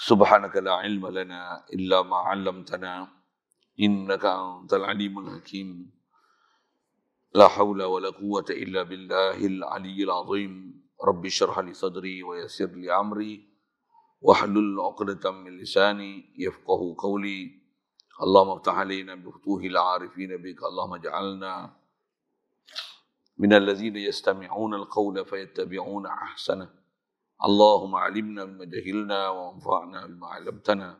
Subhanaka la ilma lana illa ma 'allamtana innaka antal alimul hakim. La haula wa la quwwata illa billahil aliyyil azim. Rabbi shrah li sadri wa yassir li amri wahlul 'uqdatam min lisani yafqahu qawli. Allahumma iftah 'alaina bi futuhil 'arifin bika. Allahumma ij'alna minal ladzina yastami'una al-qawla fayattabi'una ahsana. Allahumma 'allimna bima jahilna wa anfa'na bima 'allamtana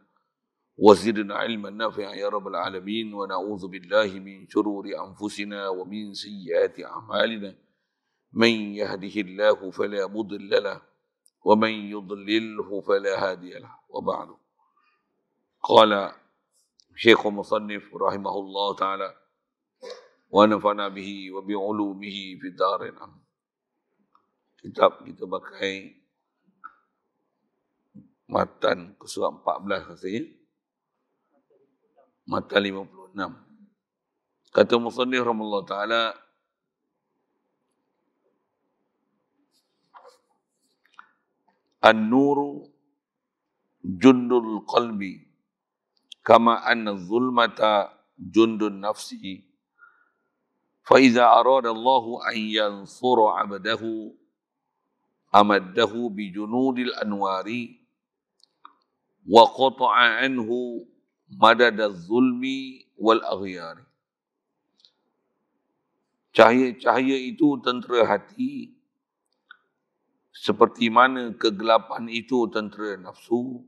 wa zidna 'ilman nafi'an ya rabbal alamin. Wa na'udzu billahi min shururi anfusina wa min sayyiati a'malina. Man yahdihillahu fala mudilla lahu wa man yudlilhu fala hadiya lahu. Wa ba'du. Qala Syekh Musannif rahimahullah taala wa nafa'na bihi wa bi 'ulumihi fid dharain. Kitab kita pakai matan ke surat 14 rasanya. Matan 56. Kata Musannif rahimahullah taala, An-nuru jundul qalbi kama anna zulmata jundun nafsi. Fa iza arada Allahu an yansura 'abdahu amaddahu bi junudil anwari wa qata'a anhu madadaz zulmi wal aghyari. Cahaya-cahaya itu tentera hati, seperti mana kegelapan itu tentera nafsu.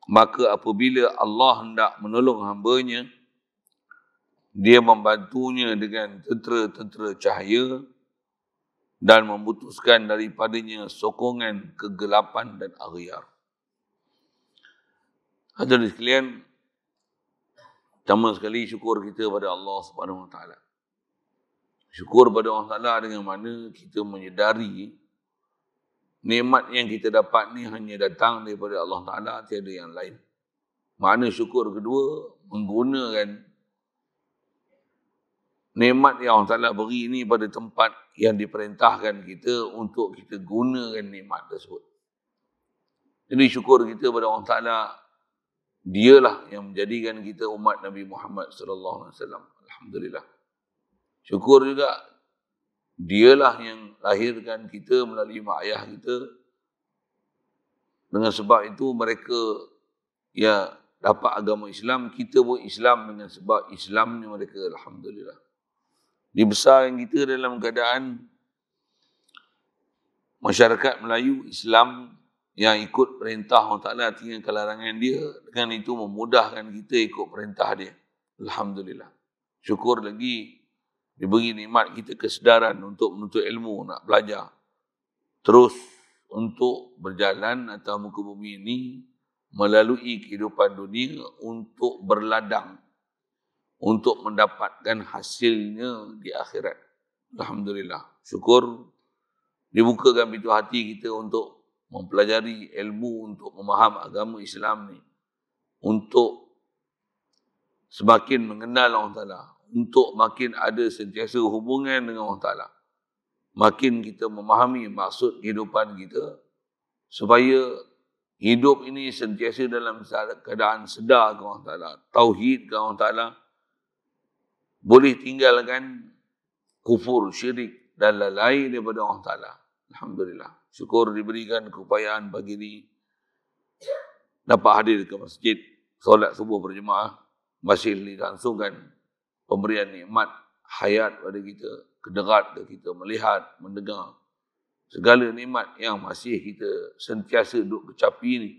Maka apabila Allah hendak menolong hamba-Nya, Dia membantunya dengan tentera-tentera cahaya dan memutuskan daripadanya sokongan kegelapan dan aghyar. Hadirin sekalian, pertama sekali syukur kita pada Allah Subhanahu Wa Taala. Syukur pada Allah Taala dengan mana kita menyedari nikmat yang kita dapat ni hanya datang daripada Allah Taala, tiada yang lain. Makna syukur kedua, menggunakan nikmat yang Allah Taala beri ini pada tempat yang diperintahkan kita untuk kita gunakan nikmat tersebut. Jadi syukur kita pada Allah Taala, Dialah yang menjadikan kita umat Nabi Muhammad sallallahu alaihi wasallam. Alhamdulillah. Syukur juga Dialah yang lahirkan kita melalui mak ayah kita. Dengan sebab itu mereka ya dapat agama Islam, kita pun Islam dengan sebab Islamnya mereka. Alhamdulillah. Dibesarkan kita dalam keadaan masyarakat Melayu Islam yang ikut perintah Allah Ta'ala, tinggalkan larangan Dia. Dengan itu memudahkan kita ikut perintah Dia. Alhamdulillah. Syukur lagi diberi nikmat kita kesedaran untuk menuntut ilmu, nak belajar. Terus untuk berjalan atas muka bumi ini melalui kehidupan dunia untuk berladang, untuk mendapatkan hasilnya di akhirat. Alhamdulillah. Syukur dibukakan pintu hati kita untuk mempelajari ilmu, untuk memaham agama Islam ni, untuk semakin mengenal Allah Ta'ala, untuk makin ada sentiasa hubungan dengan Allah Ta'ala, makin kita memahami maksud kehidupan kita, supaya hidup ini sentiasa dalam keadaan sedar kepada Allah Ta'ala, tauhid kepada Allah Ta'ala, boleh tinggalkan kufur, syirik dan lain-lain daripada Allah Ta'ala. Alhamdulillah. Syukur diberikan keupayaan pagi ini dapat hadir ke masjid, solat subuh berjemaah, masih dilangsungkan pemberian nikmat hayat pada kita, kederat ke kita melihat, mendengar segala nikmat yang masih kita sentiasa duduk kecapi ini.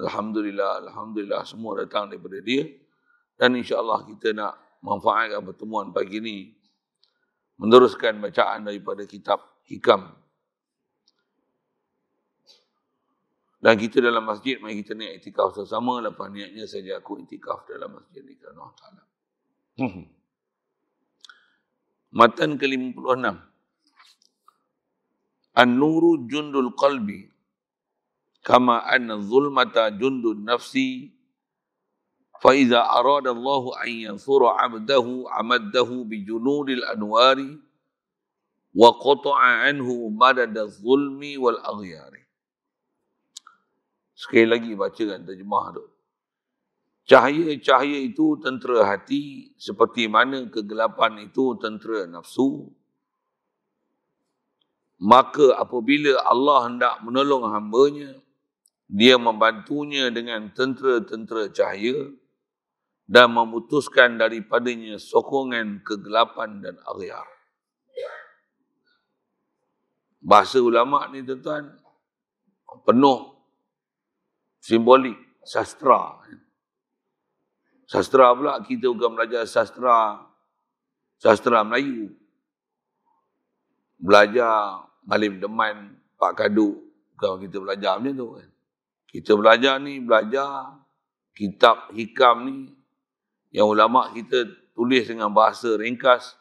Alhamdulillah, Alhamdulillah, semua datang daripada Dia. Dan insya-Allah kita nak manfaatkan pertemuan pagi ini, meneruskan bacaan daripada kitab Hikam. Dan kita dalam masjid, mari kita niat iktikaf bersama. Lepas niatnya saja aku iktikaf dalam masjid ini kerana Allah Ta'ala. Matan ke-56. An-nuru jundul qalbi kama anna zulmata jundun nafsi. Fa iza arada Allahu an yansura 'abdahu amaddahu bi junudil anwari wa qata'a anhu madadaz zulmi wal aghyari. Sekali lagi bacakan terjemah tu. Cahaya-cahaya itu tentera hati, seperti mana kegelapan itu tentera nafsu. Maka apabila Allah hendak menolong hamba-Nya, Dia membantunya dengan tentera-tentera cahaya dan memutuskan daripadanya sokongan kegelapan dan aghyar. Bahasa ulama' ni tuan-tuan penuh simbolik sastra. Sastra pula, kita bukan belajar sastra Melayu. Belajar Malim Deman, Pak Kaduk. Bukan kita belajar macam tu kan. Kita belajar kitab hikam ni yang ulama' kita tulis dengan bahasa ringkas.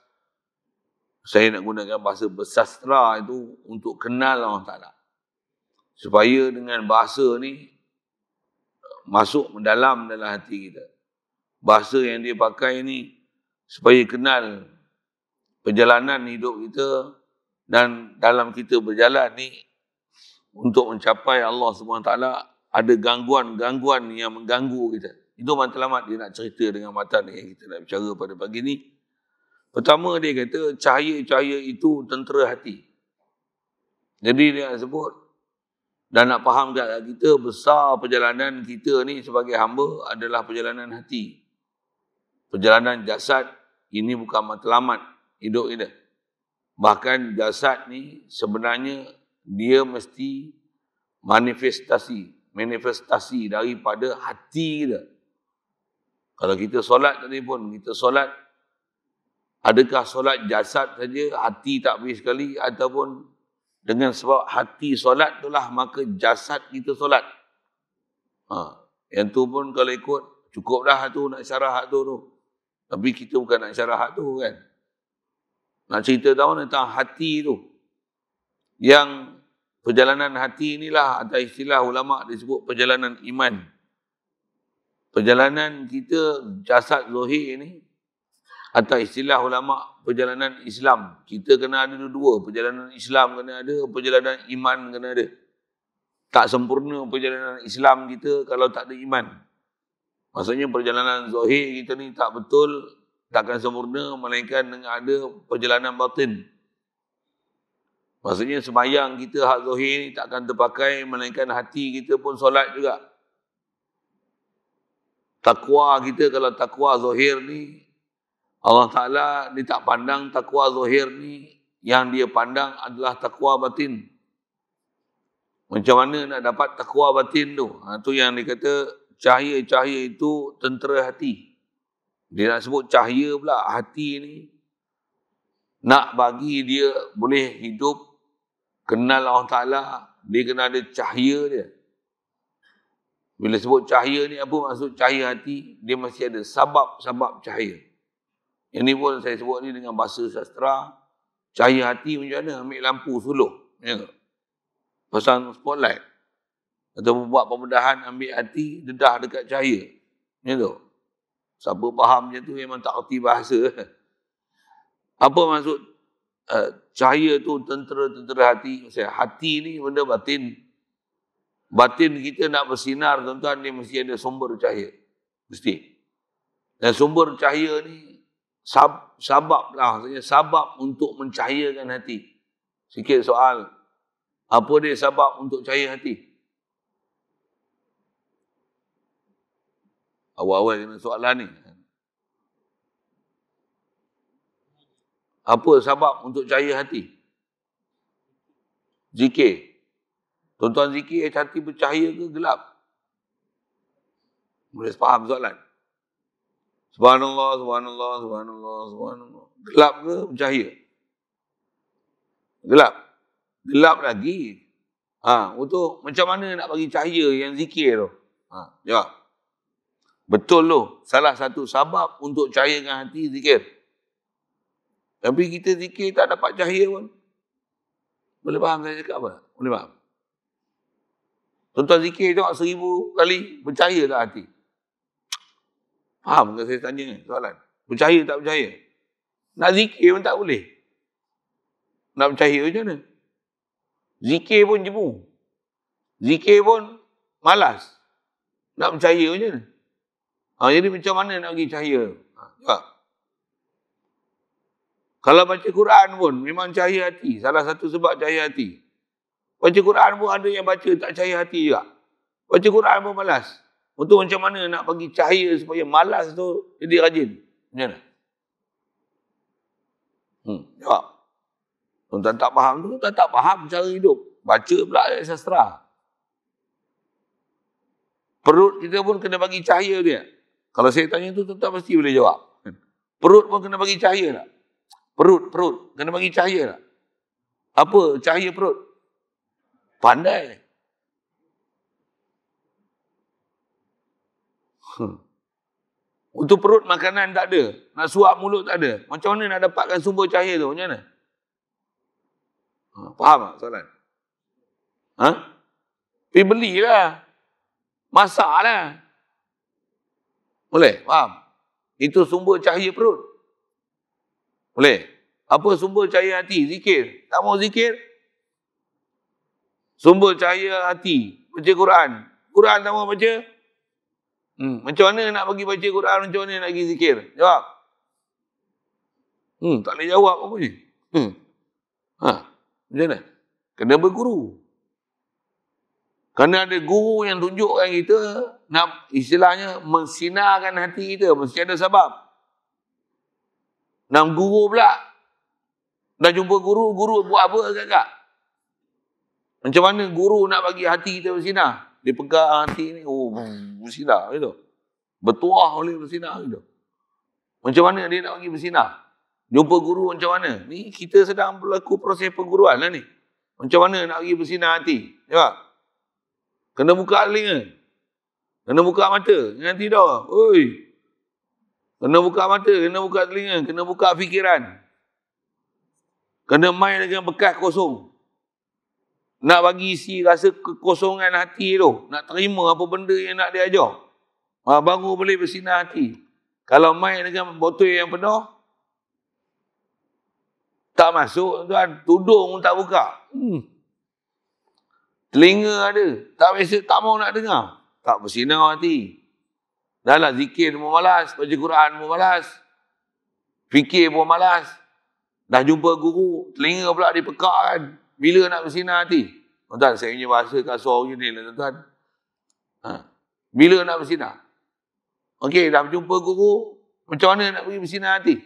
Saya nak gunakan bahasa bersastra itu untuk kenal Allah Ta'ala. Supaya dengan bahasa ni masuk mendalam dalam hati kita. Bahasa yang dia pakai ni supaya kenal perjalanan hidup kita, dan dalam kita berjalan ni untuk mencapai Allah SWT ada gangguan-gangguan yang mengganggu kita. Itu matlamat dia nak cerita dengan matan yang kita nak bicara pada pagi ni. Pertama dia kata cahaya-cahaya itu tentera hati. Jadi dia sebut dan nak faham kat kita besar perjalanan kita ni sebagai hamba adalah perjalanan hati. Perjalanan jasad ini bukan matlamat hidup kita. Bahkan jasad ni sebenarnya dia mesti manifestasi daripada hati kita. Kalau kita solat tadi pun, kita solat, adakah solat jasad saja, hati tak pergi sekali, ataupun dengan sebab hati solat itulah maka jasad kita solat. Yang tu pun kalau ikut, cukup dah tu nak syarah tu. Tapi kita bukan nak syarah tu kan. Nak cerita tahu tentang hati tu. Yang perjalanan hati inilah atau istilah ulama' disebut perjalanan iman. Perjalanan kita jasad zahir ni atau istilah ulama' perjalanan Islam. Kita kena ada dua. Perjalanan Islam kena ada, perjalanan iman kena ada. Tak sempurna perjalanan Islam kita kalau tak ada iman. Maksudnya perjalanan zahir kita ni tak betul, takkan sempurna melainkan dengan ada perjalanan batin. Maksudnya sembahyang kita hak zahir ni takkan terpakai melainkan hati kita pun solat juga. Takwa kita kalau takwa zahir ni Allah Ta'ala dia tak pandang takwa zahir ni, yang dia pandang adalah takwa batin. Macam mana nak dapat takwa batin tu? Tu yang dia kata cahaya-cahaya itu tentera hati. Dia nak sebut cahaya pula hati ni. Nak bagi dia boleh hidup kenal Allah Ta'ala, dia kena ada cahaya dia. Bila sebut cahaya ni, apa maksud cahaya hati? Dia mesti ada sabab-sabab cahaya. Yang ni pun saya sebut ni dengan bahasa sastra. Cahaya hati macam mana? Ambil lampu suluh. Ya. Pasang spotlight. Atau buat pembedahan, ambil hati, dedah dekat cahaya. Macam tu. Siapa faham macam tu memang tak erti bahasa. Apa maksud cahaya tu tentera-tentera hati? Maksudnya, hati ni benda batin. Batin kita nak bersinar, tuan-tuan, dia mesti ada sumber cahaya. Mesti. Dan sumber cahaya ni sabab lah. Maksudnya sabab untuk mencahayakan hati. Sikit soal. Apa dia sabab untuk cahaya hati? Awal-awal kena soalan ni. Apa sabab untuk cahaya hati? Zikir. Tuan-tuan zikir, hati bercahaya ke gelap? Boleh faham soalan? Subhanallah, subhanallah, subhanallah, subhanallah. Gelap ke bercahaya? Gelap. Gelap lagi. Untuk macam mana nak bagi cahaya yang zikir tu? Jawab. Betul tu. Salah satu sabab untuk cahayakan hati zikir. Tapi kita zikir tak dapat cahaya pun. Boleh faham saya cakap apa? Boleh faham? Tuan-tuan zikir tengok 1000 kali, percaya tak hati? Faham ke saya tanya soalan? Percaya tak percaya? Nak zikir pun tak boleh. Nak percaya macam mana? Zikir pun jemu. Zikir pun malas. Nak percaya macam mana? Jadi macam mana nak bagi cahaya? Kalau baca Quran pun memang cahaya hati. Salah satu sebab cahaya hati. Baca Quran pun ada yang baca tak cahaya hati juga. Baca Quran pun malas. Untuk macam mana nak bagi cahaya supaya malas tu jadi rajin? Macam mana? Jawab. Tuan tak faham tu, tuan tak faham cara hidup. Baca pula ayat sastra. Perut kita pun kena bagi cahaya dia. Kalau saya tanya tu, tuan mesti boleh jawab. Perut pun kena bagi cahaya tak? Perut. Kena bagi cahaya tak? Apa cahaya perut? Pandai. Untuk perut makanan tak ada. Nak suap mulut tak ada. Macam mana nak dapatkan sumber cahaya tu? Macam mana? Faham tak soalan? Pergi belilah. Masaklah. Boleh? Faham? Itu sumber cahaya perut. Boleh? Apa sumber cahaya hati? Zikir. Tak mau zikir? Sumber cahaya hati. Baca Quran. Quran tak mau baca? Macam mana nak bagi baca Quran? Macam mana nak bagi zikir? Jawab. Tak boleh jawab apa ni? Macam mana? Kena berguru. Kerana ada guru yang tunjukkan kita nak istilahnya mensinarkan hati kita. Mesti ada sebab. Nak guru pula. Dah jumpa guru buat apa agak-agak? Macam mana guru nak bagi hati kita bersinar? Dia pegang hati ni, bersinar gitu. Bertuah oleh bersinar gitu. Macam mana dia nak bagi bersinar? Jumpa guru macam mana? Ni kita sedang berlaku proses perguruan lah ni. Macam mana nak bagi bersinar hati? Ya. Kena buka telinga. Kena buka mata. Jangan tidur. Oi. Kena buka mata, kena buka telinga, kena buka fikiran. Kena main dengan bekas kosong. Nak bagi isi rasa kekosongan hati tu. Nak terima apa benda yang nak dia ajar. Baru boleh bersinar hati. Kalau main dengan botol yang penuh, tak masuk tuan. Tudung pun tak buka. Telinga ada. Tak biasa, tak mau nak dengar. Tak bersinar hati. Dah lah zikir pun malas. Baca Quran pun malas. Fikir pun malas. Dah jumpa guru. Telinga pula dipekak kan. Bila nak bersinar hati? Tuan, saya punya bahasa kasar macam ni lah tuan. Bila nak bersinar? Okey, dah jumpa guru. Macam mana nak pergi bersinar hati?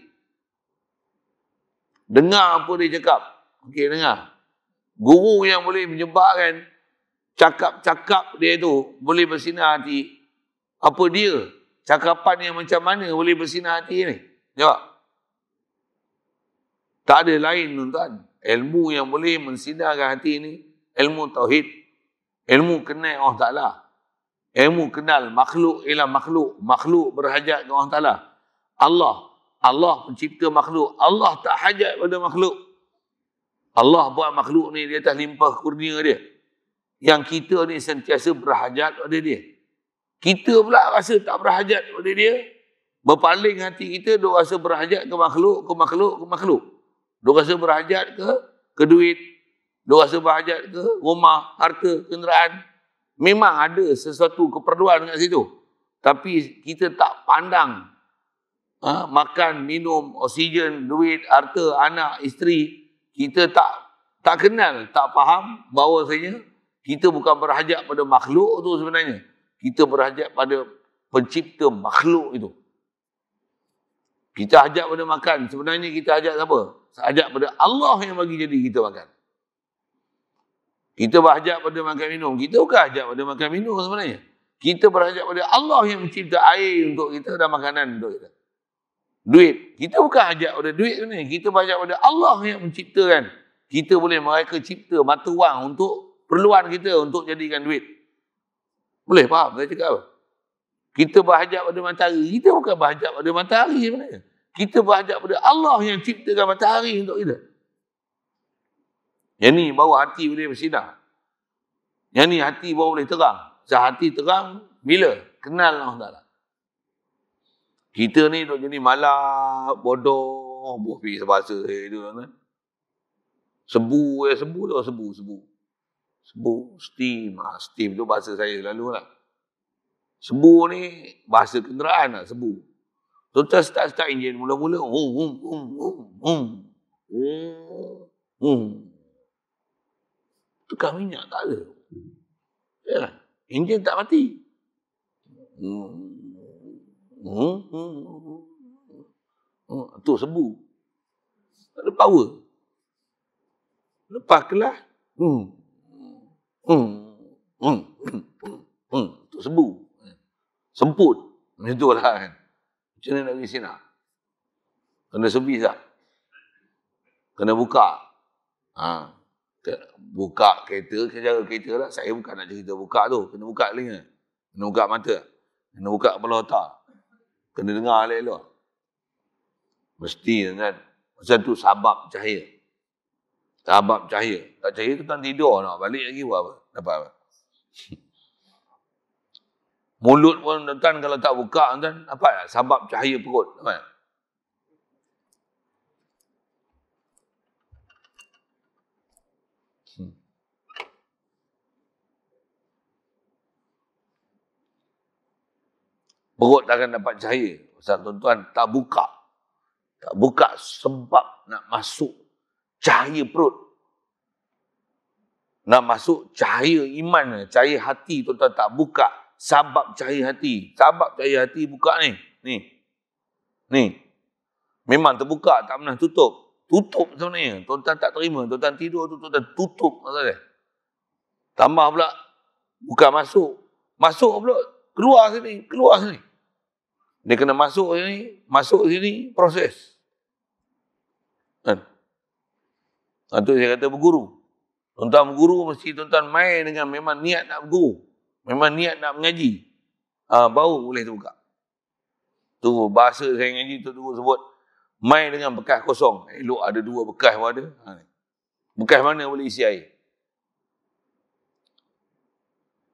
Dengar apa dia cakap. Okey, dengar. Guru yang boleh menyebabkan cakap-cakap dia tu boleh bersinar hati. Apa dia? Cakapan yang macam mana boleh bersinar hati ni? Jawab. Tak ada lain tuan. Ilmu yang boleh mensinarkan hati ni, ilmu tauhid. Ilmu kenal Allah Ta'ala. Ilmu kenal makhluk ialah makhluk. Makhluk berhajat ke Allah Ta'ala. Allah pencipta makhluk. Allah tak hajat pada makhluk. Allah buat makhluk ni di atas limpah kurnia dia. Yang kita ni sentiasa berhajat pada dia. Kita pula rasa tak berhajat pada dia. Berpaling hati kita, dia rasa berhajat ke makhluk. Dia rasa berhajat ke duit. Dia rasa berhajat ke rumah, harta, kenderaan. Memang ada sesuatu keperluan kat situ. Tapi kita tak pandang. Makan, minum, oksigen, duit, harta, anak, isteri. Kita tak kenal, tak faham bahawasanya kita bukan berhajat pada makhluk tu sebenarnya. Kita berhajat pada pencipta makhluk itu. Kita hajat pada makan. Sebenarnya kita hajat siapa? Hajat pada Allah yang bagi jadi kita makan. Kita berhajat pada makan minum. Kita bukan hajat pada makan minum sebenarnya. Kita berhajat pada Allah yang mencipta air untuk kita dan makanan untuk kita. Duit. Kita bukan hajat pada duit sebenarnya. Kita berhajat pada Allah yang menciptakan. Kita boleh mereka cipta mata wang untuk perluan kita untuk jadikan duit. Boleh faham saya cakap apa? Kita berhajat pada matahari. Kita bukan berhajat pada matahari sebenarnya. Kita berhajat pada Allah yang ciptakan matahari untuk kita. Yang ni baru hati boleh bersinar. Yang ni hati baru boleh terang. Hati terang bila? Kenal Allah Ta'ala. Kita ni duk jadi malak, bodoh, bohpi sebahasa itu kan. Sebu. Sebu, steam. Steam tu bahasa saya selalu lah. Sebu ni bahasa kenderaan lah, sebu. Tuan-tuan start enjin mula-mula. Tukar minyak tak ada. Ya, enjin tak mati. Tu sebu. Tak ada power. Lepas kelas. Tu sebu. Semput. Macam tu lah kan. Macam mana nak pergi sini? Kena servis tak? Kena buka. Buka kereta, cara kereta lah. Saya bukan nak cerita buka tu. Kena buka telinga. Kena buka mata. Kena buka kepala otak. Kena dengar elok-elok. Mesti kan. Pasal tu sabab cahaya. Sabab cahaya. Tak cahaya tu kan tidur nak balik lagi buat apa? Dapat apa? Mulut pun tuan kalau tak buka tuan apa? Sabab cahaya perut. Dapat? Perut takkan dapat cahaya. Pasal tuan-tuan tak buka. Tak buka sebab nak masuk cahaya perut. Nak masuk cahaya iman, cahaya hati tuan-tuan tak buka. Sabab cahaya hati. Sabab cahaya hati buka ni. Ni. Memang terbuka, tak pernah tutup. Tutup sebenarnya. Tuan-tuan tak terima. Tuan-tuan tidur tu, tuan-tuan tutup. Maksudnya. Tambah pula, bukan masuk. Masuk pula, keluar sini. Dia kena masuk sini, proses. Kan? Itu saya kata berguru. Tuan-tuan berguru, mesti tuan-tuan main dengan memang niat nak berguru. Memang niat nak mengaji. Baru boleh terbuka. Tu bahasa saya ngaji tu sebut, main dengan bekas kosong. Elok ada 2 bekas pun ada. Bekas mana boleh isi air?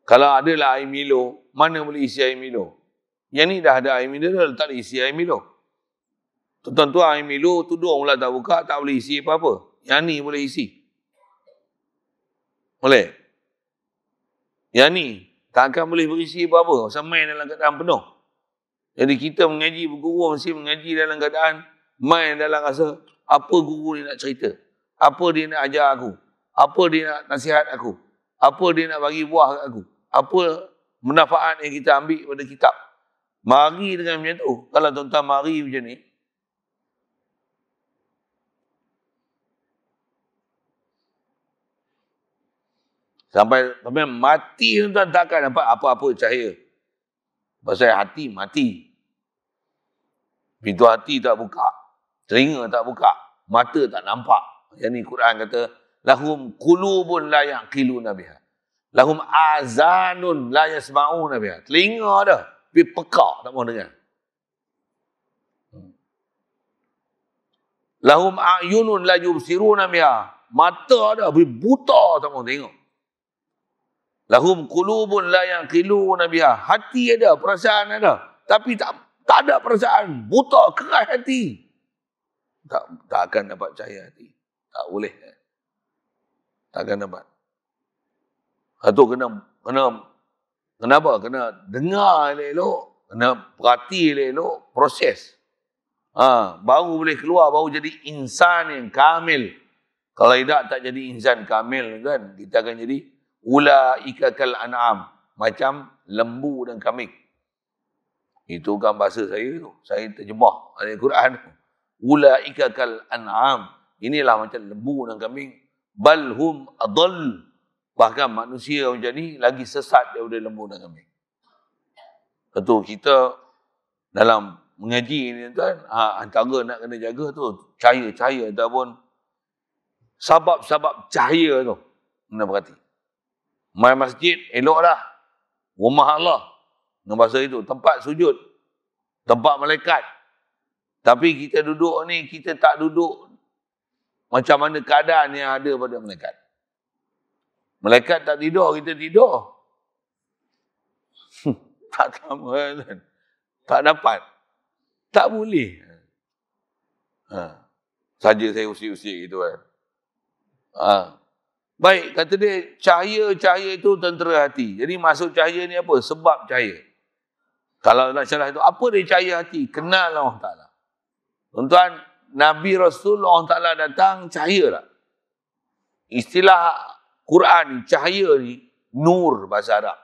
Kalau adalah air Milo, mana boleh isi air Milo? Yang ni dah ada air mineral, tak boleh isi air Milo. Tuan-tuan tu air Milo, tudung pula tak buka, tak boleh isi apa-apa. Yang ni boleh isi. Boleh? Yang ni tak akan boleh berisi apa-apa. Pasal main dalam keadaan penuh. Jadi kita mengaji, berguru mesti mengaji dalam keadaan main dalam rasa apa guru ni nak cerita. Apa dia nak ajar aku. Apa dia nak nasihat aku. Apa dia nak bagi buah kat aku. Apa manfaat yang kita ambil pada kitab. Mari dengan macam tu. Kalau tuan-tuan mari macam ni, sampai mati tuan-tuan takkan dapat apa-apa cahaya. Pasal hati mati. Pintu hati tak buka. Telinga tak buka. Mata tak nampak. Yang ni Quran kata, lahum qulubun la yaqiluna biha. Lahum azanun la yasma'una biha. Telinga ada, tapi pekak tak mau dengar. Lahum a'yunun la yubsiruna biha. Mata ada, tapi buta tak mau tengok. Lahum qulubun la yaqiluna biha. Hati ada, perasaan ada, tapi tak ada perasaan. Buta, keras hati. Tak akan dapat cahaya hati. Tak boleh. Tak akan dapat. Itu kenapa? Kena dengar elok-elok, kena perhati elok-elok, proses. Baru boleh keluar, baru jadi insan yang kamil. Kalau tidak tak jadi insan kamil kan, kita akan jadi ulaika kal an'am, macam lembu dan kambing. Itu kan bahasa saya tu. Saya terjemah Al-Quran. Ulaika kal an'am. Inilah macam lembu dan kambing. Bal hum adall. Bahkan manusia macam ni lagi sesat daripada lembu dan kambing. Betul, kita dalam mengaji ni tuan, antara nak kena jaga tu cahaya-cahaya ataupun sabab-sabab cahaya tu. Kena perhati. Mai masjid elok dah. Rumah Allah. Dengan bahasa itu, tempat sujud, tempat malaikat. Tapi kita duduk ni, kita tak duduk macam mana keadaan yang ada pada malaikat. Malaikat tak tidur, kita tidur. Tak sama kan? Tak dapat. Tak boleh. Saja saya usik-usik gitu kan. Baik, kata dia, cahaya itu tentera hati. Jadi maksud cahaya ni apa? Sebab cahaya. Kalau nak syarah itu, apa dia cahaya hati? Kenal Allah Ta'ala. Tuan-tuan, Nabi Rasul Allah Ta'ala datang, cahaya tak? Istilah Quran, cahaya ni, nur bahasa Arab.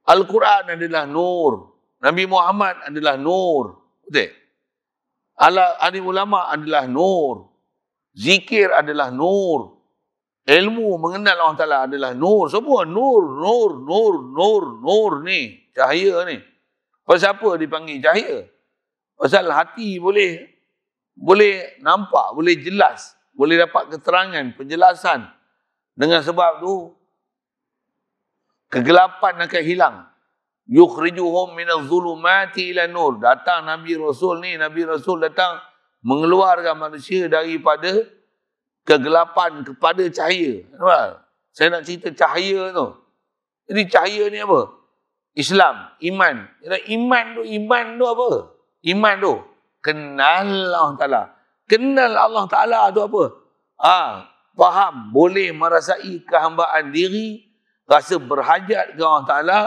Al-Quran adalah nur. Nabi Muhammad adalah nur. Betul? Alim ulama adalah nur. Zikir adalah nur. Ilmu mengenal Allah Ta'ala adalah nur. Semua nur ni. Cahaya ni. Pasal apa dipanggil cahaya? Pasal hati boleh nampak, boleh jelas. Boleh dapat keterangan, penjelasan. Dengan sebab tu, kegelapan akan hilang. Yukhrijuhum minadh-dhulumati ila nur. Datang Nabi Rasul datang mengeluarkan manusia daripada kegelapan kepada cahaya. Nampak? Saya nak cerita cahaya tu. Jadi cahaya ni apa? Islam, iman. Iman tu apa? Iman tu kenal Allah Ta'ala. Kenal Allah Ta'ala tu apa? Faham, boleh merasai kehambaan diri, rasa berhajat ke Allah Ta'ala,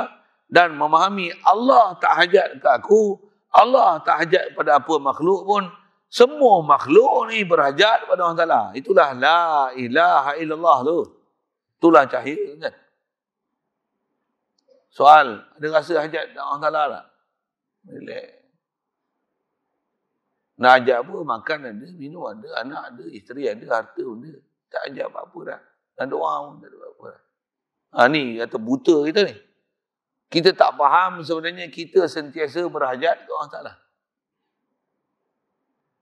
dan memahami Allah tak hajat ke aku, Allah tak hajat pada apa makhluk pun. Semua makhluk ni berhajat pada Allah Ta'ala. Itulah la ilaha illallah tu. Itulah cahaya kan. Soal, ada rasa hajat Allah Ta'ala tak? Relax. Nak hajat apa? Makan ada, minum ada, anak ada, isteri ada, harta pun ada. Tak hajat apa-apa dah. Dan doa pun tak ada apa-apa dah. Ni kata buta kita ni. Kita tak faham sebenarnya kita sentiasa berhajat ke Allah Ta'ala.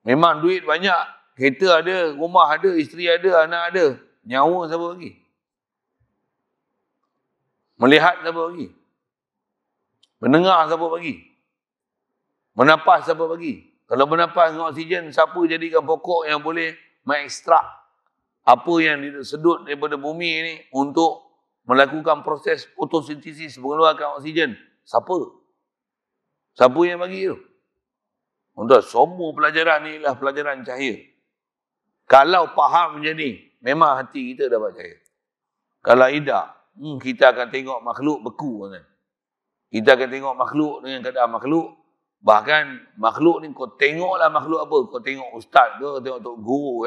Memang duit banyak, kereta ada, rumah ada, isteri ada, anak ada. Nyawa siapa bagi? Melihat siapa bagi? Mendengar siapa bagi? Menapas siapa bagi? Kalau menapas dengan oksigen, siapa jadikan pokok yang boleh mengekstrak apa yang disedut daripada bumi ni untuk melakukan proses fotosintesis mengeluarkan oksigen? Siapa? Siapa yang bagi tu? Untuk semua pelajaran ni lah pelajaran cahaya. Kalau faham macam ni, memang hati kita dapat cahaya. Kalau tidak, kita akan tengok makhluk beku. Kan? Kita akan tengok makhluk dengan keadaan makhluk. Bahkan makhluk ni kau tengoklah makhluk apa. Kau tengok ustaz ke, tengok tok guru.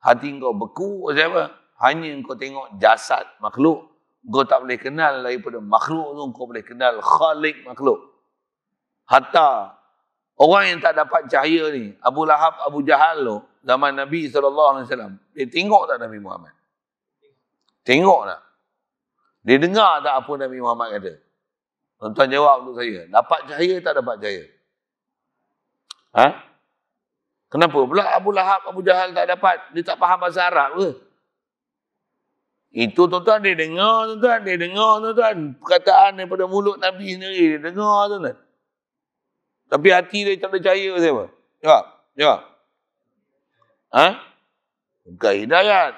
Hati kau beku apa? Hanya kau tengok jasad makhluk. Kau tak boleh kenal daripada makhluk tu. Kau boleh kenal khalik makhluk. Hatta orang yang tak dapat cahaya ni, Abu Lahab, Abu Jahal tu, zaman Nabi SAW, dia tengok tak Nabi Muhammad? Tengok tak? Dia dengar tak apa Nabi Muhammad kata? Tuan-tuan jawab untuk saya. Dapat cahaya tak dapat cahaya? Kenapa? Pula Abu Lahab, Abu Jahal tak dapat? Dia tak faham bahasa Arab ke? Itu tuan-tuan dia dengar, tuan-tuan. Dia dengar, tuan-tuan. Perkataan daripada mulut Nabi sendiri. Dia dengar, tuan-tuan. Tapi hati dia tak percaya siapa? Jawab. Bukan hidayat.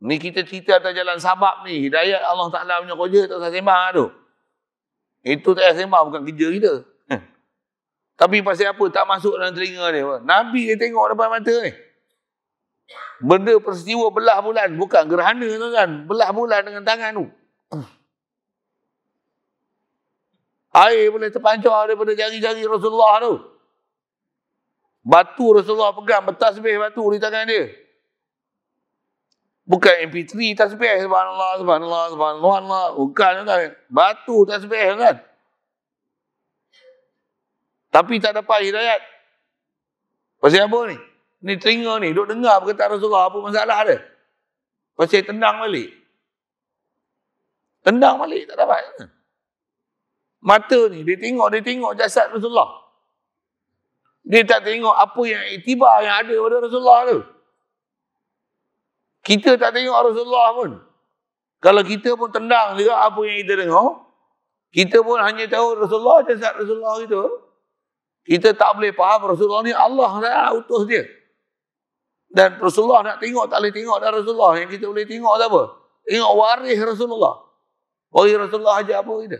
Ni kita cerita atas jalan sabab ni. Hidayat Allah Ta'ala punya kerja tak usah sembang tu. Itu tak payah sembang, bukan kerja kita. Tapi pasal apa? Tak masuk dalam telinga dia. Nabi dia tengok depan mata ni. Benda peristiwa belah bulan. Bukan gerhana tu kan. Belah bulan dengan tangan tu. Air boleh terpancar daripada jari-jari Rasulullah tu. Batu Rasulullah pegang, bertasbih batu di tangan dia. Bukan MP3 tasbih, subhanallah, subhanallah, subhanallah. Bukan, kan? Batu tasbih, kan? Tapi tak dapat hidayat. Pasal apa ni? Ni telinga ni, duk dengar perkataan Rasulullah, apa masalah dia? Pasal tendang balik. Tendang balik, tak dapat. Mata ni, dia tengok jasad Rasulullah. Dia tak tengok apa yang iktibar yang ada pada Rasulullah tu. Kita tak tengok Rasulullah pun. Kalau kita pun tendang juga apa yang kita tengok, kita pun hanya tahu Rasulullah, jasad Rasulullah itu. Kita tak boleh faham Rasulullah ni Allah dah utus dia. Dan Rasulullah nak tengok, tak boleh tengok dah Rasulullah. Yang kita boleh tengok apa? Tengok waris Rasulullah. Waris Rasulullah ajar apa kita?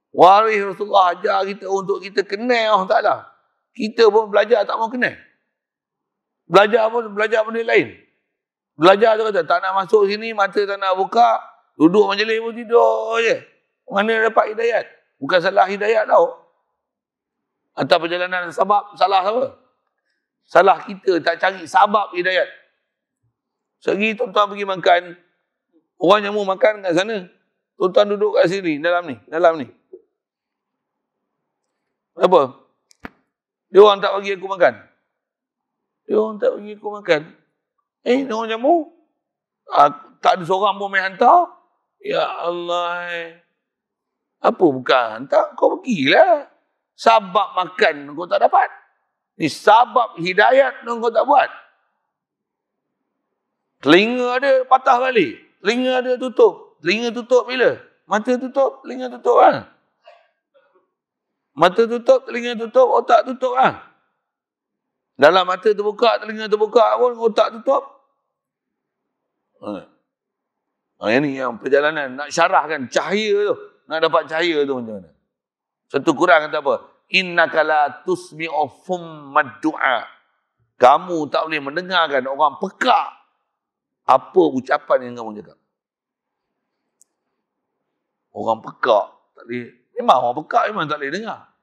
Waris Rasulullah ajar kita untuk kita kenal Allah Ta'ala. Kita pun belajar tak mau kenal. Belajar benda lain. Belajar tu kata, tak nak masuk sini, mata tak nak buka, duduk majlis pun tidur je. Mana dapat hidayat? Bukan salah hidayat tau. Atas perjalanan sabab, salah apa? Salah kita tak cari sabab hidayat. Sehari tuan-tuan pergi makan, orang yang mau makan kat sana. Tuan-tuan duduk kat sini, dalam ni. Apa? Dia orang tak bagi aku makan. Dia orang jamu. Tak ada seorang pun main hantar. Ya Allah. Apa bukan hantar? Kau pergilah. Sabab makan kau tak dapat. Ni sabab hidayat kau tak buat. Telinga dia patah balik. Telinga dia tutup. Telinga tutup bila? Mata tutup, telinga tutup kan? Mata tutup, telinga tutup, otak tutup kan? Dalam mata terbuka, telinga terbuka pun otak tutup. Ini yang perjalanan. Nak syarahkan cahaya tu. Nak dapat cahaya tu macam mana? Satu Quran kata apa? Innaka la tusmi'u fummad du'a. Kamu tak boleh mendengarkan orang pekak apa ucapan yang kamu cakap. Orang pekak tak boleh. Memang orang pekak memang tak boleh dengar.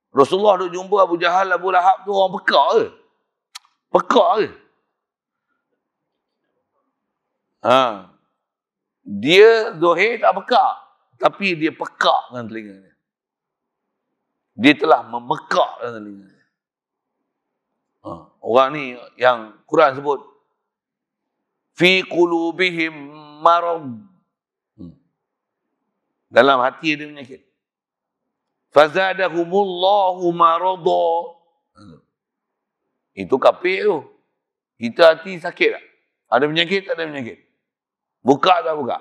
Rasulullah duk jumpa Abu Jahal, Abu Lahab tu orang pekak ke? Pekak ke? Dia Zuhair tak pekak. Tapi dia pekak dengan telinga dia. Dia telah memekak dengan telinga dia. Orang ni yang Quran sebut. Fi qulubihim marad. Dalam hati dia penyakit. Fazadahumullahu marada. Itu kafir tu. Kita hati sakit tak? Ada penyakit tak ada penyakit? Buka tak buka?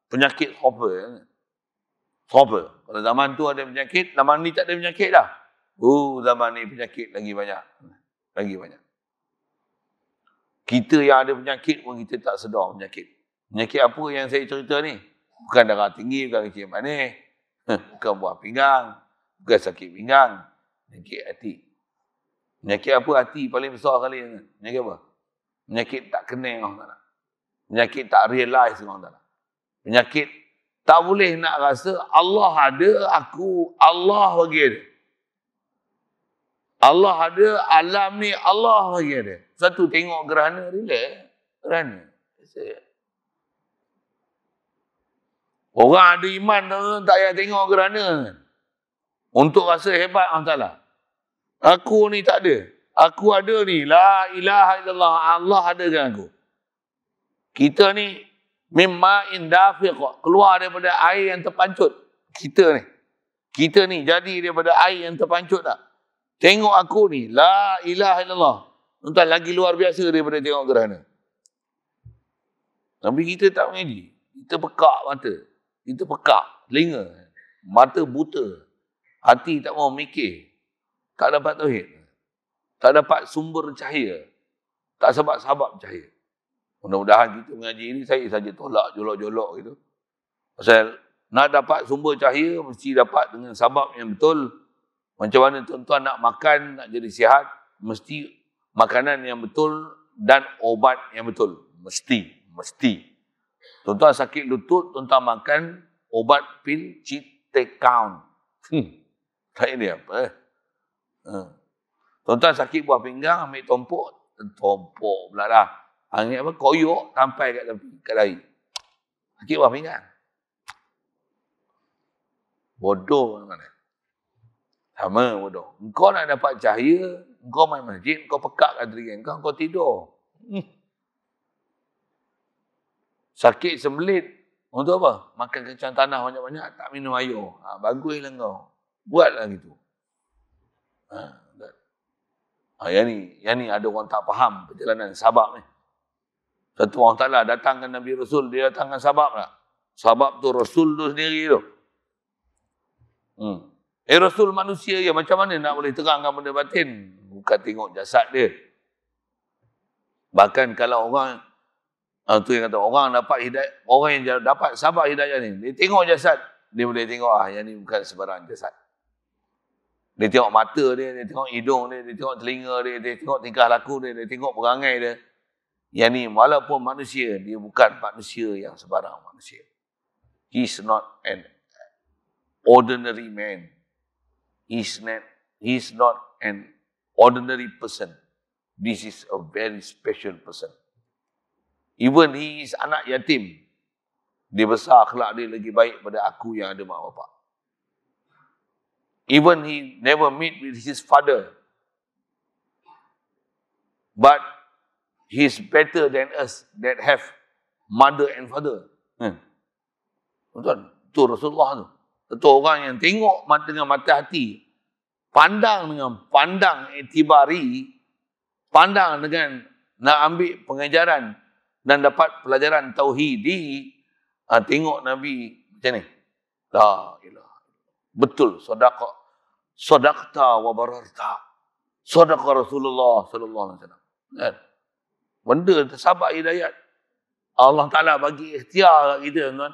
Penyakit sober. Sober. Kalau zaman tu ada penyakit, zaman ni tak ada penyakit dah. Zaman ni penyakit lagi banyak. Lagi banyak. Kita yang ada penyakit pun kita tak sedar penyakit. Penyakit apa yang saya cerita ni? Bukan darah tinggi, bukan kecil manis. Bukan buah pinggang. Bukan sakit pinggang. Penyakit hati. Penyakit apa hati paling besar kali? Penyakit apa? Penyakit tak kenal orang tak nak. Penyakit tak realize orang tak nak. Penyakit tak boleh nak rasa Allah ada, Allah bagi dia. Allah ada, alam ni Allah bagi dia. Satu tengok gerhana, relax. Gerhana. Orang ada iman tak payah tengok gerhana. Untuk rasa hebat Allah Ta'ala. Aku ni tak ada. Aku ada ni. La ilaha illallah. Allah ada dengan aku. Kita ni mimma'in dafiq. Keluar daripada air yang terpancut. Kita ni jadi daripada air yang terpancut tak? Tengok aku ni. La ilaha illallah. Entah lagi luar biasa daripada tengok gerhana. Tapi kita tak mengaji. Kita pekak mata. Kita pekak telinga. Mata buta. Hati tak mau mikir. Tak dapat tauhid. Tak dapat sumber cahaya. Tak sebab-sebab cahaya. Mudah-mudahan kita mengaji ini, saya saja tolak jolok-jolok gitu. Pasal nak dapat sumber cahaya, mesti dapat dengan sebab yang betul. Macam mana tuan-tuan nak makan, nak jadi sihat, mesti makanan yang betul dan obat yang betul. Mesti. Tuan-tuan sakit lutut, tuan-tuan makan obat pil Citecount. Tak ini apa. Tuan-tuan sakit buah pinggang, ambil tompok pula dah. Ambil apa? Koyok, sampai kat tepi, kat dahi. Sakit buah pinggang. Bodoh mana? Sama bodoh. Engkau nak dapat cahaya, engkau main masjid, engkau pekakkan telinga engkau tidur. Sakit sembelit. Untuk apa? Makan kacang tanah banyak-banyak, tak minum air. Baguslah engkau. Buatlah gitu. Yang ni ada orang tak faham perjalanan sabab ni. Satu orang Ta'ala datangkan Nabi Rasul, dia datangkan sabab tak? Sabab tu Rasul tu sendiri tu. Rasul manusia ya, macam mana nak boleh terangkan benda batin? Bukan tengok jasad dia. Bahkan kalau orang tu yang kata orang dapat hidayah, orang yang dapat sabab hidayah ni, dia tengok jasad, dia boleh tengok yang ni bukan sebarang jasad. Dia tengok mata dia tengok hidung dia tengok telinga dia tengok tingkah laku dia tengok perangai dia. Yang ni walaupun manusia, dia bukan manusia yang sebarang manusia. He's not an ordinary man. He's not an ordinary person. This is a very special person. Even he is anak yatim. Dia besar akhlak dia lagi baik pada aku yang ada mak bapak. Even he never meet with his father. But he is better than us that have mother and father. Tuan, itu Rasulullah tu. Itu orang yang tengok dengan mata hati. Pandang dengan pandang itibari. Pandang dengan nak ambil pengajaran dan dapat pelajaran tauhidi. Tengok Nabi macam ni. La ilaha. Betul, sadaqta wa bararta. Sadaqa Rasulullah sallallahu alaihi wasallam. Kan? Benda tersabar hidayat. Allah Ta'ala bagi ikhtiar kat kita, tuan.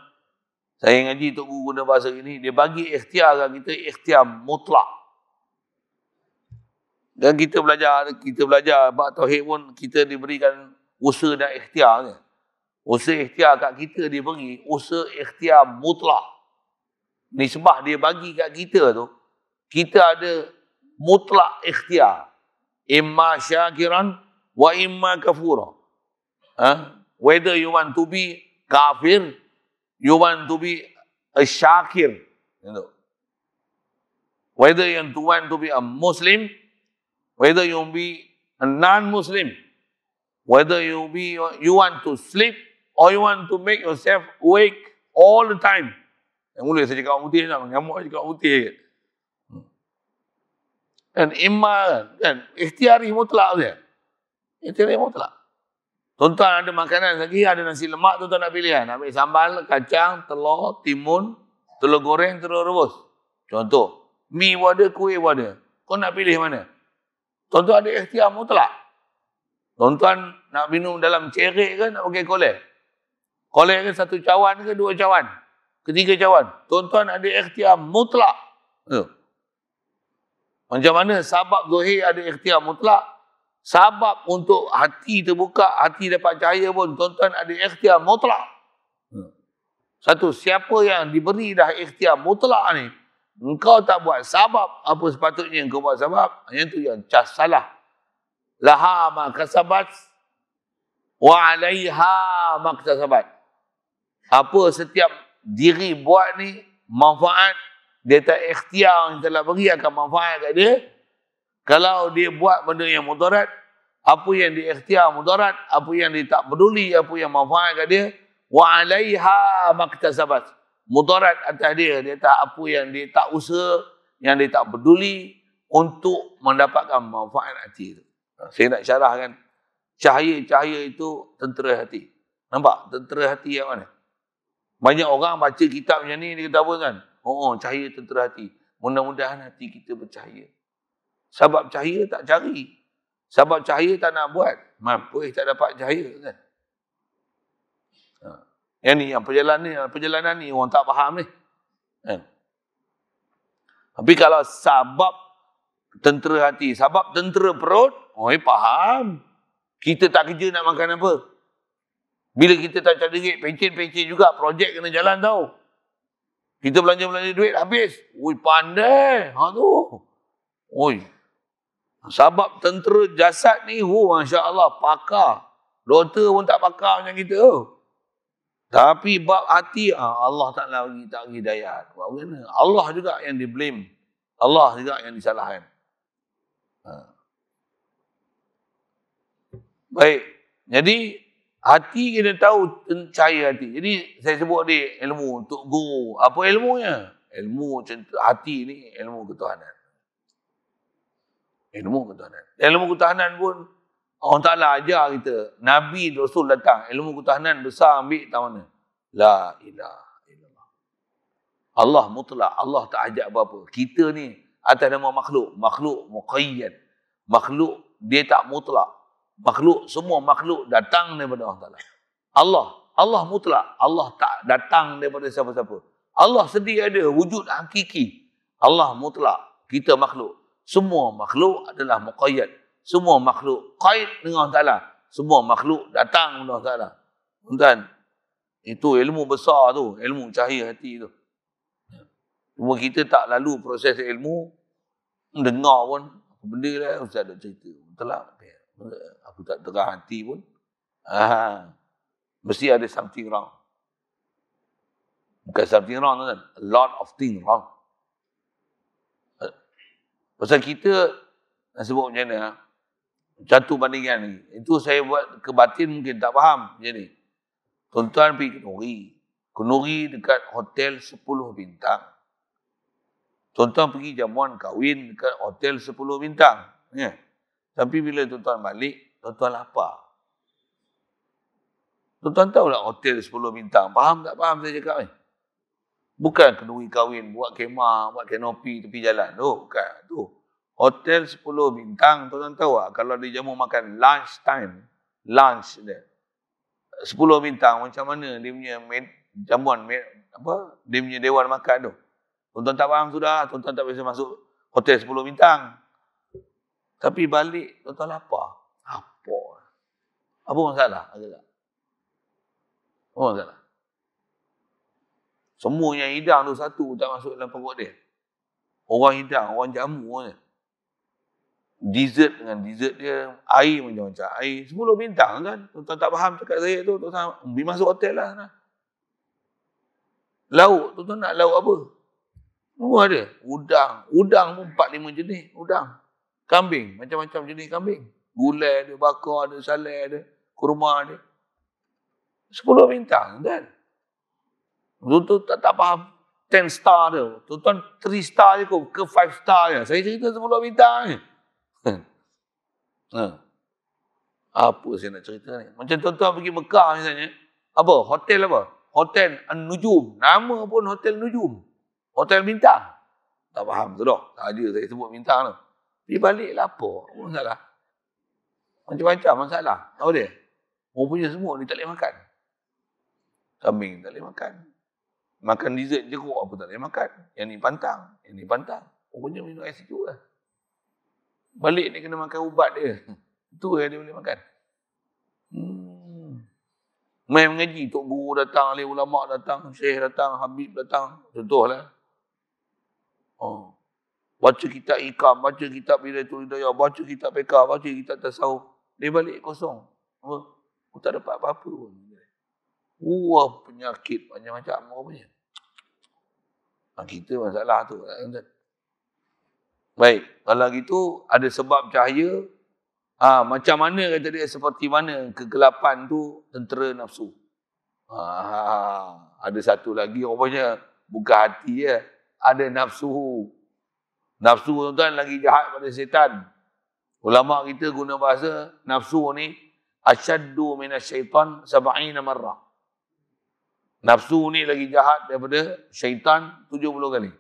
Saya ngaji Tok Guru guna bahasa ini, dia bagi ikhtiar kat kita, ikhtiar mutlak. Dan kita belajar bab tauhid pun kita diberikan usaha dan ikhtiar. Usaha ikhtiar kat kita dia beri, usaha ikhtiar mutlak. Nisbah dia bagi kat kita tu, kita ada mutlak ikhtiar. Imma syakiran wa imma kafura. Whether you want to be kafir, you want to be a syakir. Whether you want to be a Muslim, whether you be a non-Muslim, whether you want to sleep or you want to make yourself awake all the time. Yang mula saya cakap orang putih nak mengamuk cakap orang putih. Dan imma kan ikhtiari mutlak dia. Ikhtiari mutlak. Tuan-tuan ada makanan lagi, ada nasi lemak, tuan-tuan nak pilih kan? Nak ambil sambal, kacang, telur, timun, telur goreng, telur rebus. Contoh, mi pun ada, kuih pun ada. Kau nak pilih mana? Tuan-tuan ada ikhtiar mutlak. Tuan-tuan nak minum dalam cerik ke nak pakai kolek? Kolek ke satu cawan ke dua cawan? Ketiga cawan. Tuan-tuan ada ikhtiar mutlak. Macam mana sabab zuhir ada ikhtiar mutlak? Sabab untuk hati terbuka, hati dapat cahaya pun tuan-tuan ada ikhtiar mutlak. Satu, siapa yang diberi dah ikhtiar mutlak ni, engkau tak buat sabab apa sepatutnya engkau buat sabab, yang tu yang cas salah. Laha ma kasabat wa 'alaiha ma kasabat. Apa setiap diri buat ni manfaat, dia tak ikhtiar yang telah beri akan manfaat kat dia. Kalau dia buat benda yang mudarat, apa yang dia ikhtiar mudarat, apa yang dia tak peduli, apa yang manfaat kat dia, wa 'alaiha maktasabat. Mudarat atas dia tak apa yang dia tak usaha, yang dia tak peduli untuk mendapatkan manfaat hati itu. Saya nak syarahkan, cahaya-cahaya itu tentera hati. Nampak? Tentera hati yang mana? Banyak orang baca kitab macam ni, dia kata apa kan? Cahaya tentera hati. Mudah-mudahan hati kita bercahaya. Sebab cahaya tak cari. Sebab cahaya tak nak buat. Mampu tak dapat cahaya kan. Yang ni, yang perjalanan ni orang tak faham ni. Kan? Tapi kalau sebab tentera hati, sebab tentera perut, faham. Kita tak kerja nak makan apa. Bila kita tak cari duit, pencen-pencen juga, projek kena jalan tau. Kita belanja duit habis. Pandai. Sebab tentera jasad ni, Masya Allah, pakar. Doktor pun tak pakar macam kita. Tapi bab hati, Allah tak bagi hidayah. Buat bagaimana? Allah juga yang di blame. Allah juga yang disalahkan. Baik. Jadi, hati kita tahu cahaya hati. Jadi, saya sebut dia ilmu untuk guru. Apa ilmunya? Ilmu hati ni, ilmu ketuhanan. Ilmu ketuhanan. Ilmu ketuhanan pun Allah Ta'ala ajar kita. Nabi Rasul datang. Ilmu ketuhanan besar ambil tahu mana? La ilaha illallah. Allah mutlak. Allah tak ajak apa-apa. Kita ni atas nama makhluk. Makhluk muqayyad. Makhluk dia tak mutlak. Makhluk, semua makhluk datang daripada Allah Ta'ala. Allah mutlak. Allah tak datang daripada siapa-siapa. Allah sendiri ada wujud hakiki. Allah mutlak. Kita makhluk. Semua makhluk adalah muqayyad. Semua makhluk qaid dengan Allah Ta'ala. Semua makhluk datang Allah Ta'ala. Tuan, itu ilmu besar tu, ilmu cahaya hati tu. Cuma kita tak lalu proses ilmu, dengar pun, apa benda lah, Ustaz ada cerita. Betul lah, aku tak terang hati pun. Mesti ada something wrong. Bukan something wrong, tuan. A lot of things wrong. Pasal kita, nak sebut macam mana, satu bandingan ni. Itu saya buat ke batin mungkin tak faham macam ni. Tuan-tuan pergi Kenuri. Kenuri dekat hotel 10 bintang. Tuan-tuan pergi jamuan kahwin dekat hotel 10 bintang. Ya. Tapi bila tuan-tuan balik, tuan-tuan lapar. Tuan-tuan tahu tak hotel 10 bintang? Faham tak faham saya cakap ni? Bukan Kenuri kahwin, buat kemah, buat kanopi tepi jalan. Tu, bukan. Tu. Hotel 10 bintang, tuan-tuan tahu tak? Kalau dia jamu makan lunch time, lunch dia. 10 bintang, macam mana dia punya jamuan, apa? Dia punya dewan makan tu. Tuan-tuan tak faham sudah, tuan-tuan tak biasa masuk hotel 10 bintang. Tapi balik, tuan-tuan lapar. Apa masalah? Apa masalah? Semua yang hidang tu satu tak masuk dalam perut dia. Orang hidang, orang jamu je. Dessert dengan dessert dia, air macam-macam. Air 10 bintang kan. Tuan-tuan tak faham cakap saya tu, tuan-tuan pergi masuk hotel lah. Lauk, tuan-tuan nak lauk apa? Semua ada. Udang pun 4-5 jenis udang. Kambing, macam-macam jenis kambing. Gulai ada, bakar ada, salai ada, kurma ada. 10 bintang kan. Tuan-tuan tak faham 10 star tu. Tuan-tuan 3 star je ke 5 star je. Saya cerita 10 bintang je. Apa saya nak cerita ni? Macam tuan-tuan pergi Mekah misalnya. Apa? Hotel apa? Hotel An-Nujum. Nama pun Hotel Nujum. Hotel bintang. Tak faham tu dah. Tak ada saya sebut bintang tu. Pergi balik lapar. Apa masalah? Macam-macam masalah. Tahu dia? Rupanya semua ni tak boleh makan. Kambing tak boleh makan. Makan dessert jeruk apa tak boleh makan. Yang ni pantang. Yang ni pantang. Rupanya minum air sejuk lah. Balik ni kena makan ubat dia. Itu yang dia boleh makan. Main mengaji. Tok Guru datang, ahli ulama datang, syekh datang, habib datang. Contohlah. Baca kitab Ikam, baca kitab Bidayatul Hidayah, baca kitab Fiqh, baca kitab Tasawuf. Dia balik kosong. Aku tak dapat apa-apa pun. Penyakit macam-macam rupanya. Kita masalah tu. Baik, kalau gitu ada sebab cahaya. Macam mana kata dia, seperti mana kegelapan tu tentera nafsu. Ada satu lagi rupanya bukan hati ya, ada nafsu. Nafsu tuan-tuan lagi jahat pada setan. Ulama kita guna bahasa nafsu ni asyaddu minasyaitan 70 marrah. Nafsu ni lagi jahat daripada syaitan 70 kali.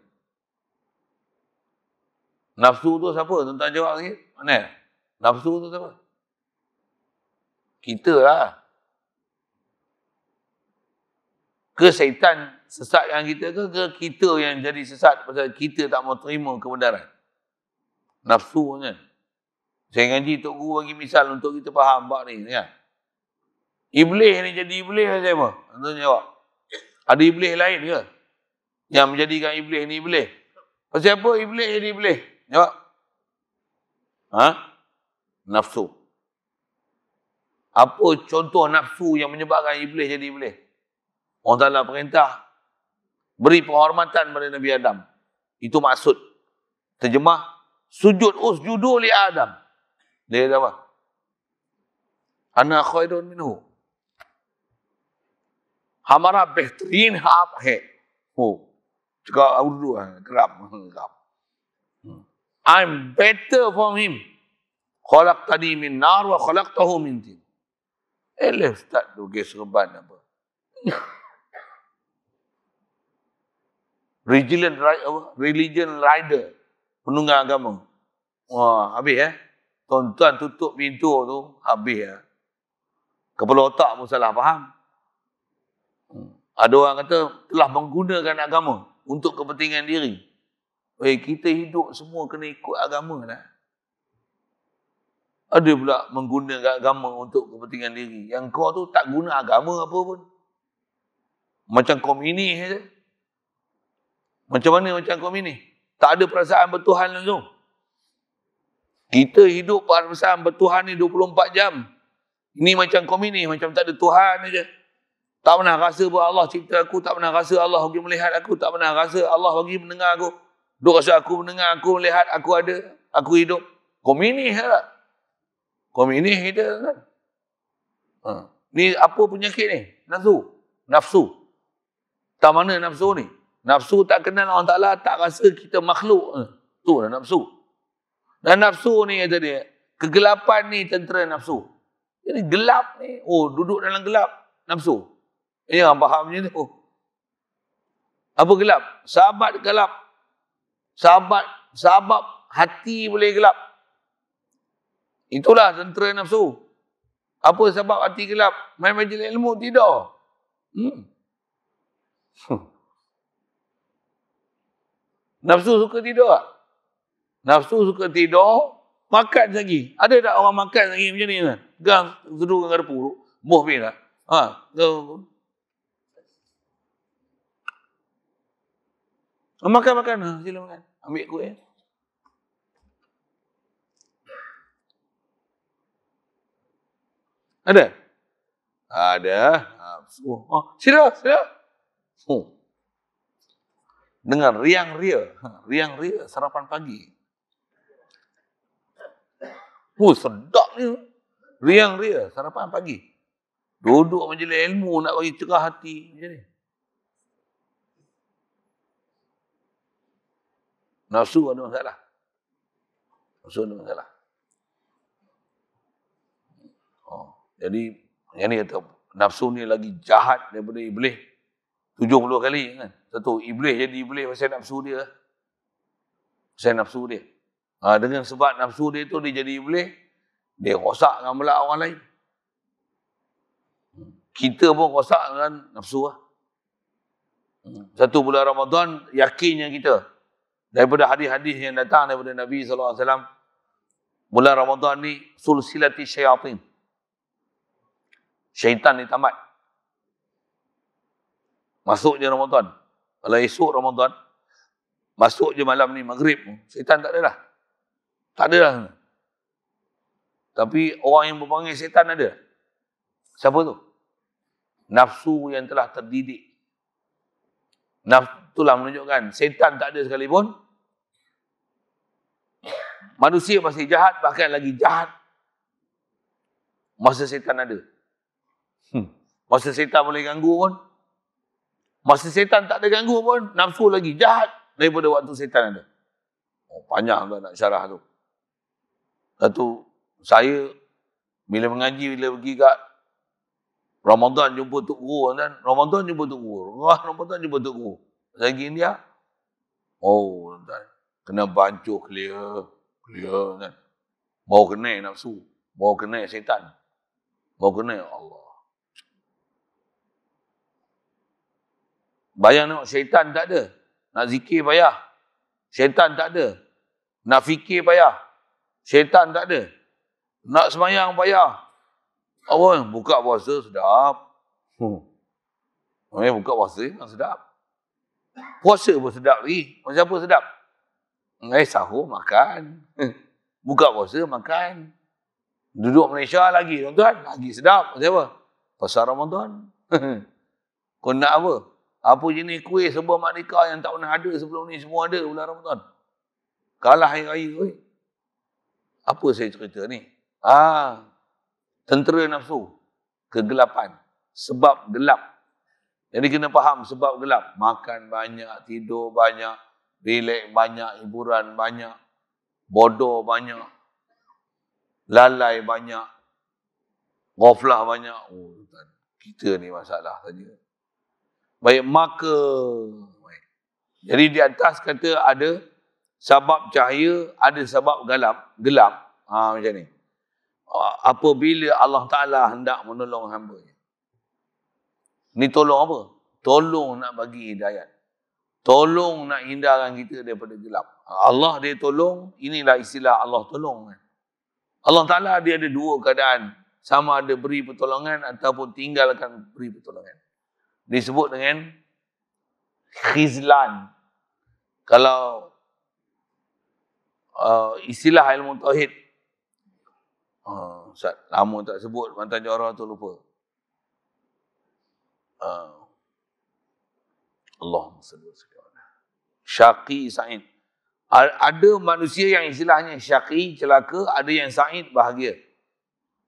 Nafsu tu siapa? Tuan-tuan jawab sikit. Mana? Nafsu tu siapa? Kita lah. Ke syaitan sesatkan kita ke kita yang jadi sesat pasal kita tak mau terima kebenaran? Nafsu kan. Saya ngaji Tok Guru bagi misal untuk kita faham bab ni kan. Iblis ni jadi iblis macam apa? Tuan jawab. Ada iblis lain ke? Yang menjadikan iblis ni iblis. Pasal apa iblis jadi iblis? Jawab. Nafsu. Apa contoh nafsu yang menyebabkan iblis jadi iblis? Allah Ta'ala perintah beri penghormatan pada Nabi Adam. Itu maksud. Terjemah, sujud usjudu li Adam. Dia kata apa? Ana khairun minhu. Hamara behtrin hap hai. Cakap urdu geram. I'm better from him. Khalaqtani min nar wa khalaqtahu min tin. Ustaz tu kes serban apa? Religion rider. Penunggang agama. Habis Tuan-tuan tutup pintu tu, habis Kepala otak pun salah faham. Ada orang kata telah menggunakan agama untuk kepentingan diri. Kita hidup semua kena ikut agama lah. Ada pula menggunakan agama untuk kepentingan diri. Yang kau tu tak guna agama apa pun. Macam komunis je. Macam mana macam komunis? Tak ada perasaan bertuhan langsung. Kita hidup perasaan bertuhan ni 24 jam. Ini macam komunis, macam tak ada Tuhan je. Tak pernah rasa bahawa Allah cipta aku, tak pernah rasa Allah bagi melihat aku, tak pernah rasa Allah bagi mendengar aku. Duk rasa aku mendengar, aku melihat, aku ada, aku hidup. Komunis lah. Komunis kita kan. Ni apa penyakit ni? Nafsu. Tak mana nafsu ni? Nafsu tak kenal Allah Ta'ala, tak rasa kita makhluk. Tu lah nafsu. Dan nafsu ni kata dia, kegelapan ni tentera nafsu. Jadi gelap ni, duduk dalam gelap, nafsu. Yang faham macam tu. Apa gelap? Sahabat gelap. Sahabat hati boleh gelap. Itulah tentera nafsu. Apa sebab hati gelap? Main majlis ilmu tidur. Nafsu suka tidur tak? Nafsu suka tidur, makan lagi. Ada tak orang makan lagi macam ni kan? Gang sedu dengan garpu, buah pin tak? Makan. Sila makan. Ambil kuih. Ada? Ada. Sila. Dengan riang ria sarapan pagi. Sedap ni. Riang ria sarapan pagi. Duduk majlis ilmu nak bagi cerah hati macam ni. Nafsu ada masalah. Jadi yang ni kata nafsu ni lagi jahat daripada iblis 70 kali kan. Satu, iblis jadi iblis pasal nafsu dia. Dengan sebab nafsu dia tu dia jadi iblis, dia rosak dengan pula orang lain. Kita pun rosak dengan nafsu lah. Satu bulan Ramadan, yakinnya kita. Daripada hadis-hadis yang datang daripada Nabi SAW, bulan Ramadan ni sulsilati syaitan. Syaitan ni tamat. Masuk je Ramadan. Kalau esok Ramadan, masuk je malam ni maghrib, syaitan tak ada dah. Tak ada dah. Tapi orang yang berpanggil syaitan ada. Siapa tu? Nafsu yang telah terdidik. Nafsu itulah menunjukkan syaitan tak ada sekalipun. Manusia masih jahat, bahkan lagi jahat masa syaitan ada. Masa syaitan boleh ganggu pun, masa syaitan tak ada ganggu pun, nafsu lagi jahat daripada waktu syaitan ada. Panjang tu nak syarah tu. Satu, saya bila mengaji, bila pergi kat Ramadan jumpa Tok Guru kan. Ramadan jumpa Tok Guru. Saya pergi India. Kena bancuh clear kan. Baru kena nafsu. Baru kena syaitan. Baru kena Allah. Bayang tengok, syaitan tak ada. Nak zikir payah. Syaitan tak ada. Nak fikir payah. Syaitan tak ada. Nak semayang payah. Apa? Buka puasa sedap. Buka puasa memang sedap. Puasa pun sedap lagi. Macam apa sedap? Sahur makan. Buka puasa makan. Duduk Malaysia lagi tuan-tuan. Lagi sedap. Macam apa? Pasal Ramadan. Kau nak apa? Apa jenis kuih sebuah mak nikah yang tak pernah ada sebelum ni, semua ada bulan Ramadan. Kalah hari raya kuih. Apa saya cerita ni? Tentera nafsu. Kegelapan. Sebab gelap. Jadi kena faham sebab gelap. Makan banyak, tidur banyak, relax banyak, hiburan banyak, bodoh banyak, lalai banyak, ghaflah banyak. Kita ni masalah saja. Baik, maka. Jadi di atas kata ada sebab cahaya, ada sebab gelap. Macam ni. Apabila Allah Ta'ala hendak menolong hamba-Nya. Ni tolong apa? Tolong nak bagi hidayat. Tolong nak hindarkan kita daripada gelap. Allah dia tolong, inilah istilah Allah tolong. Allah Ta'ala dia ada dua keadaan. Sama ada beri pertolongan ataupun tinggalkan beri pertolongan. Disebut dengan khizlan. Kalau istilah ilmu tauhid, Ustaz, lama tak sebut, mantan juara tu lupa. Allahumma salli wa sallim. Syaqi, sa'id. Ada manusia yang istilahnya syaqi, celaka, ada yang sa'id, bahagia.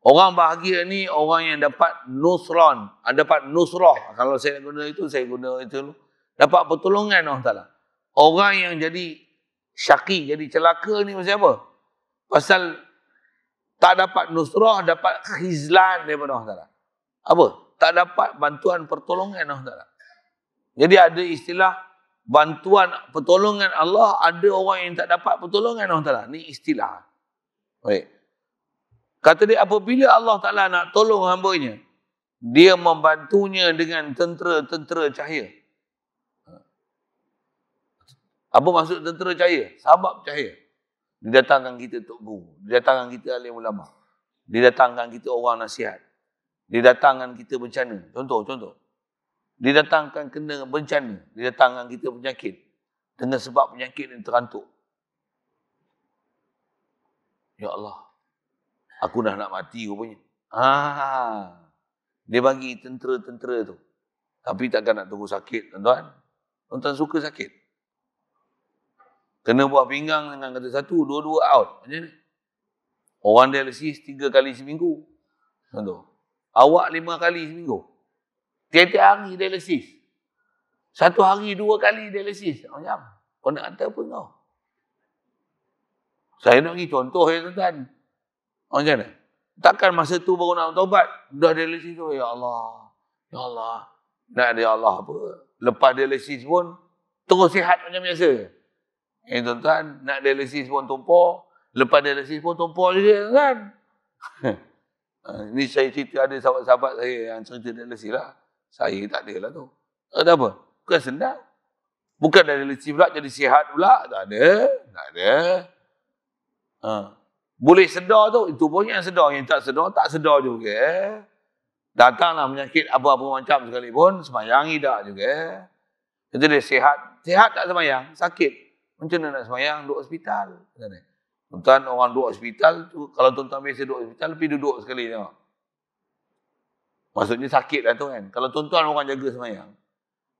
Orang bahagia ni orang yang dapat nusran, dapat nusrah. Kalau saya guna itu, saya guna itu. Dapat pertolongan Allah Ta'ala. Orang yang jadi syaqi, jadi celaka ni pasal apa? Pasal tak dapat nusrah, dapat khizlan daripada Allah Ta'ala. Apa? Tak dapat bantuan pertolongan Allah Ta'ala. Jadi ada istilah bantuan pertolongan Allah, ada orang yang tak dapat pertolongan Allah Ta'ala. Ni istilah. Baik. Kata dia, apabila Allah Ta'ala nak tolong hamba-Nya, dia membantunya dengan tentera-tentera cahaya. Apa maksud tentera cahaya? Sabab cahaya. Didatangkan kita tok guru, didatangkan kita alim ulama, didatangkan kita orang nasihat, didatangkan kita bencana. Contoh. Didatangkan kena bencana, didatangkan kita penyakit. Dengan sebab penyakit yang terantuk. Ya Allah, aku dah nak mati rupanya. Dia bagi tentera-tentera tu. Tapi takkan nak tunggu sakit, tuan-tuan. Tuan-tuan suka sakit. Kena buah pinggang dengan kata satu, dua-dua out. Macam ni. Orang dialisis 3 kali seminggu. Contoh. Awak 5 kali seminggu. Tiap-tiap hari dialisis. 1 hari 2 kali dialisis. Macam, kau nak kata apa kau? Saya nak bagi contoh ya tuan-tuan. Macam mana? Takkan masa tu baru nak taubat. Dah dialisis tu. Ya Allah. Ya Allah. Nak dia Allah apa? Lepas dialisis pun, terus sihat macam biasa. Tuan-tuan, nak dialisis pun tumpah. Lepas dialisis pun tumpah juga kan? Ini saya cerita ada sahabat-sahabat saya yang cerita dialisis lah. Saya tak ada lah tu. Tak apa? Bukan senang. Bukan dialisis pula jadi sihat pula. Tak ada. Boleh sedar tu, itu pun yang sedar. Yang tak sedar juga. Datanglah penyakit apa-apa macam sekalipun, semayang tidak juga. Itu dia sihat. Sihat tak semayang, sakit. Macam mana nak semayang? Duduk hospital. Tuan-tuan, orang duduk hospital tu, kalau tuan-tuan biasa duduk hospital, pergi duduk sekali tengok. Maksudnya sakit lah tu kan. Kalau tuan-tuan orang jaga semayang,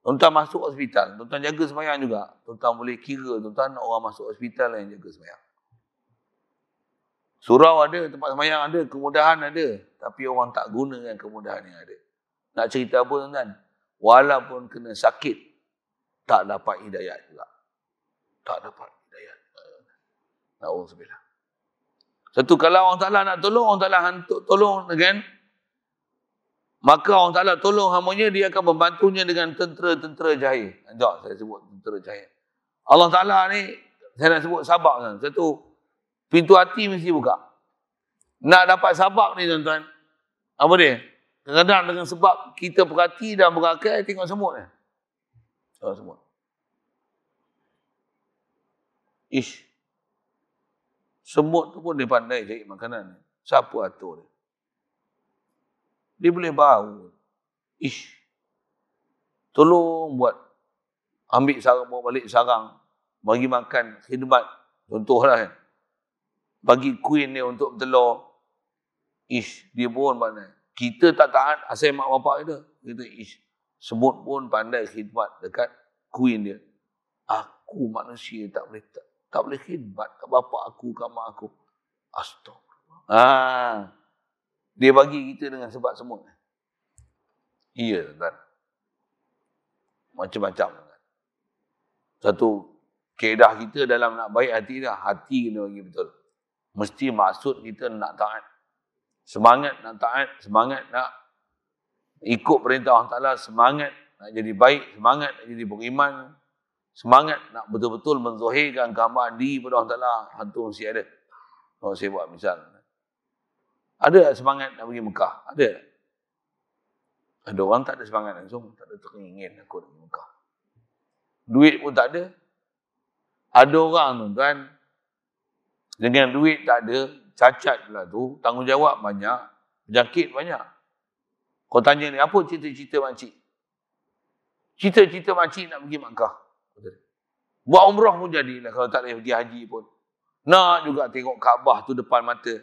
tuan-tuan masuk hospital, tuan-tuan jaga semayang juga. Tuan-tuan boleh kira, tuan-tuan orang masuk hospital yang jaga semayang. Surau ada, tempat semayang ada, kemudahan ada. Tapi orang tak gunakan kemudahan yang ada. Nak cerita apa tuan-tuan? Walaupun kena sakit, tak dapat hidayat juga. Tak dapat hidayat. Na'udzubillah. Satu, kalau Allah Ta'ala nak tolong, Allah Ta'ala tolong dengan, maka Allah Ta'ala tolong hamba-Nya, dia akan membantunya dengan tentera-tentera cahaya. Sekejap saya sebut tentera cahaya. Allah Ta'ala ni, saya nak sebut sabab. Satu, pintu hati mesti buka. Nak dapat sabab ni tuan-tuan, apa dia? Kadang-kadang dengan sebab kita perhati dan berakal, tengok semut ni. Tengok semut. Semut tu pun dia pandai cari makanan. Siapa atur dia? Dia boleh bau. Tolong buat. Ambil sarang, bawa balik sarang. Bagi makan, khidmat. Contohlah kan. Bagi queen dia untuk bertelur. Dia pun pandai. Kita tak taat asal mak bapak kita. Kita semut pun pandai khidmat dekat queen dia. Aku manusia tak boleh khidmat kat bapak aku, kat mak aku. Astagfirullah. Dia bagi kita dengan sebab semut. Iya, tuan. Macam-macam. Satu kaedah kita dalam nak baik hati dah. Hati kena bagi betul. Mesti maksud kita nak taat. Semangat nak taat. Semangat nak ikut perintah Allah Ta'ala. Semangat nak jadi baik. Semangat nak jadi beriman. Semangat nak betul-betul menzahirkan kehampaan diri pada Allah Ta'ala. Hantu mesti ada. Kalau saya buat misal. Ada semangat nak pergi Mekah? Ada. Ada orang tak ada semangat langsung. Tak ada teringin aku nak pergi Mekah. Duit pun tak ada. Ada orang tuan-tuan, dengan duit tak ada, cacat pula tu, tanggungjawab banyak, penyakit banyak. Kau tanya ni, apa cita-cita makcik? Cita-cita makcik nak pergi Makkah. Buat umrah pun jadilah kalau tak boleh pergi haji pun. Nak juga tengok Kaabah tu depan mata.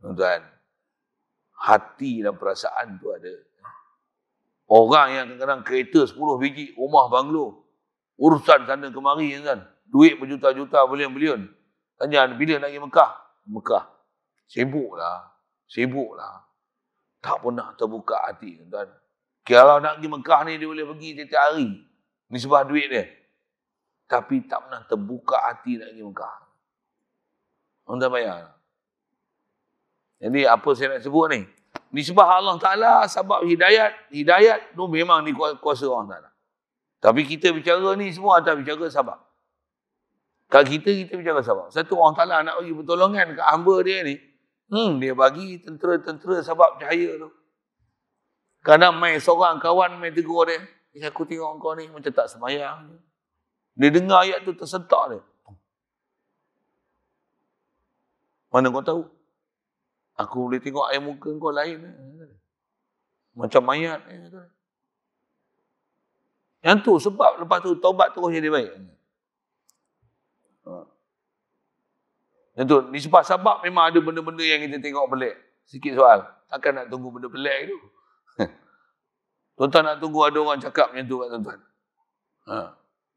Tuan-tuan, hati dan perasaan tu ada. Orang yang kadang-kadang kereta 10 biji, rumah banglo, urusan sana kemari kan. Duit berjuta-juta, bilion-bilion. Tanya bila nak pergi Mekah? Mekah. Sibuklah. Tak pernah terbuka hati, tuan-tuan. Kalau nak pergi Mekah ni, dia boleh pergi setiap hari. Nisbah duit dia. Tapi tak pernah terbuka hati nak pergi Mekah. Tuan-tuan bayar. Jadi apa saya nak sebut ni? Nisbah Allah Ta'ala sebab hidayat. Hidayat tu memang di kuasa Allah Ta'ala. Tapi kita bicara ni semua atas bicara sabab. Kalau kita bicara sabab. Satu Allah Ta'ala nak bagi pertolongan kat hamba dia ni. Dia bagi tentera-tentera sebab cahaya tu. Kadang main seorang kawan main tegur dia. Aku tengok kau ni macam tak semayang. Dia dengar ayat tu tersentak dia. Mana kau tahu? Aku boleh tengok air muka kau lain. Macam mayat. Yang tu sebab lepas tu taubat terus jadi baik. Yang tu, di sebab memang ada benda-benda yang kita tengok pelik. Sikit soal. Takkan nak tunggu benda pelik tu. Tuan-tuan nak tunggu ada orang cakap macam tu kat tuan-tuan.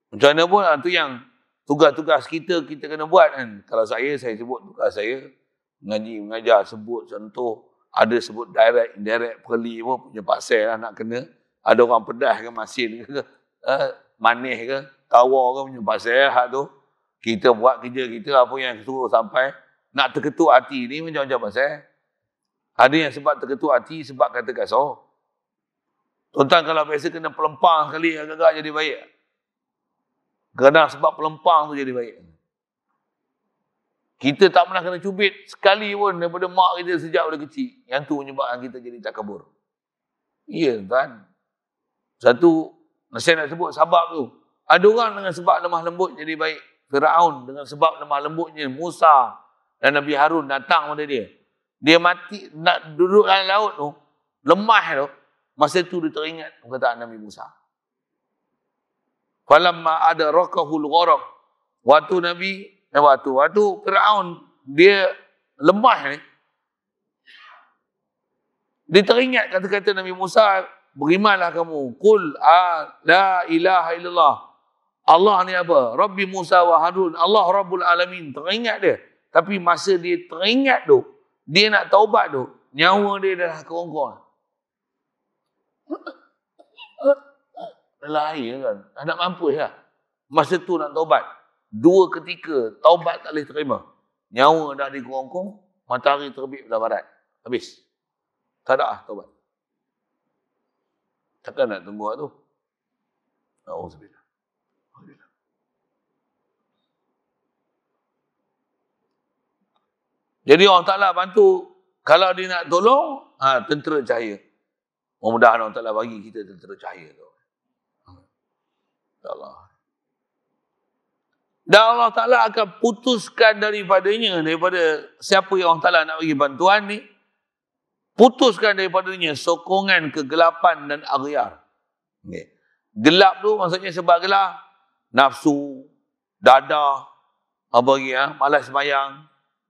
Macam mana pun, tu yang tugas-tugas kita kena buat kan. Kalau saya sebut tugas saya. Ngaji, mengajar, sebut contoh. Ada sebut direct, indirect, perli pun punya pasal lah nak kena. Ada orang pedas ke masin ke, manis ke, tawar ke punya pasal lah tu. Kita buat kerja kita, apa yang suruh sampai. Nak terketuk hati ni macam-macam pasal. Ada yang sebab terketuk hati, sebab kata kasar. Tuan-tuan kalau biasa kena pelempang sekali, agak-agak jadi baik. Kadang sebab pelempang tu jadi baik. Kita tak pernah kena cubit sekali pun daripada mak kita sejak pada kecil. Yang tu menyebabkan kita jadi takabur. Ya, tuan. Satu, saya nak sebut sebab tu. Ada orang dengan sebab lemah lembut jadi baik. Firaun dengan sebab lemah lembutnya. Musa dan Nabi Harun datang pada dia. Dia mati, nak duduk dalam laut tu. Lemah tu. Masa tu dia teringat perkataan Nabi Musa. Falamma adrakahul gharaq. Waktu Firaun dia lemah ni. Dia teringat kata-kata Nabi Musa, berimanlah kamu. Qul la ilaha illallah. Allah ni apa? Rabbi Musa wa Harun. Allah Rabbul Alamin. Teringat dia. Tapi masa dia teringat tu, dia nak taubat tu, nyawa dia dah kerongkong. Lahir kan. Tak mampu lah. Masa tu nak taubat. 2 ketika taubat tak boleh terima. Nyawa dah di kerongkong, matahari terbit belah barat. Habis. Tak ada lah taubat. Takkan nak tunggu tu. Alhamdulillah. Jadi Allah Ta'ala bantu. Kalau dia nak tolong, tentera cahaya. Mudah-mudahan Allah Ta'ala bagi kita tentera cahaya tu. InsyaAllah. Dan Allah Ta'ala akan putuskan daripada siapa yang Allah Ta'ala nak bagi bantuan ni, putuskan daripadanya sokongan kegelapan dan aghyar. Okay. Gelap tu maksudnya sebab gelap, nafsu, dadah, malas sembahyang,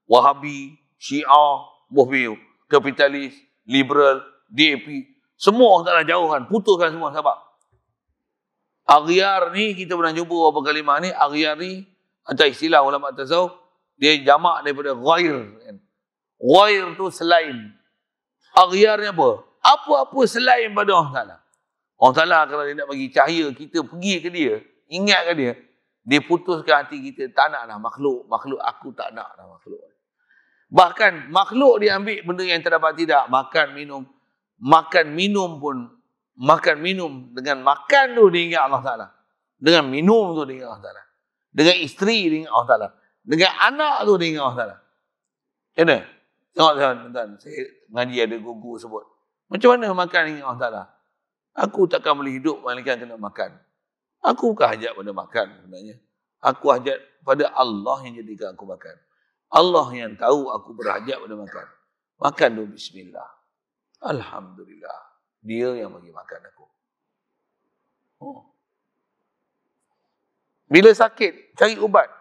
Wahabi, Syiah, Bohbiu, kapitalis, liberal, DAP, semua orang Ta'ala jauhkan, putuskan semua sebab. Aghyar ni, kita pernah jumpa beberapa kalimah ni, aghyar ni, antara istilah ulama tasawuf, dia jamak daripada ghair. Ghair tu selain. Aghyar ni apa? Apa-apa selain pada Allah Ta'ala. Allah Ta'ala kalau dia nak bagi cahaya, kita pergi ke dia, ingat ke dia, dia putuskan hati kita, tak nak dah makhluk aku tak nak dah makhluk. Bahkan makhluk dia ambil benda yang terdapat tidak, makan minum dengan makan tu dia ingat Allah Ta'ala. Dengan minum tu dia ingat Allah Ta'ala. Dengan isteri dia ingat Allah Ta'ala. Dengan anak tu dia ingat Allah Ta'ala. Macam mana? Tengok tuan-tuan, saya ngaji ada guru sebut. Macam mana makan ingat Allah Ta'ala? Aku takkan boleh hidup melainkan kena makan. Aku bukan hajat pada makan sebenarnya. Aku hajat pada Allah yang jadikan aku makan. Allah yang tahu aku berhajat pada makan. Makan dulu bismillah. Alhamdulillah. Dia yang bagi makan aku. Oh. Bila sakit, cari ubat.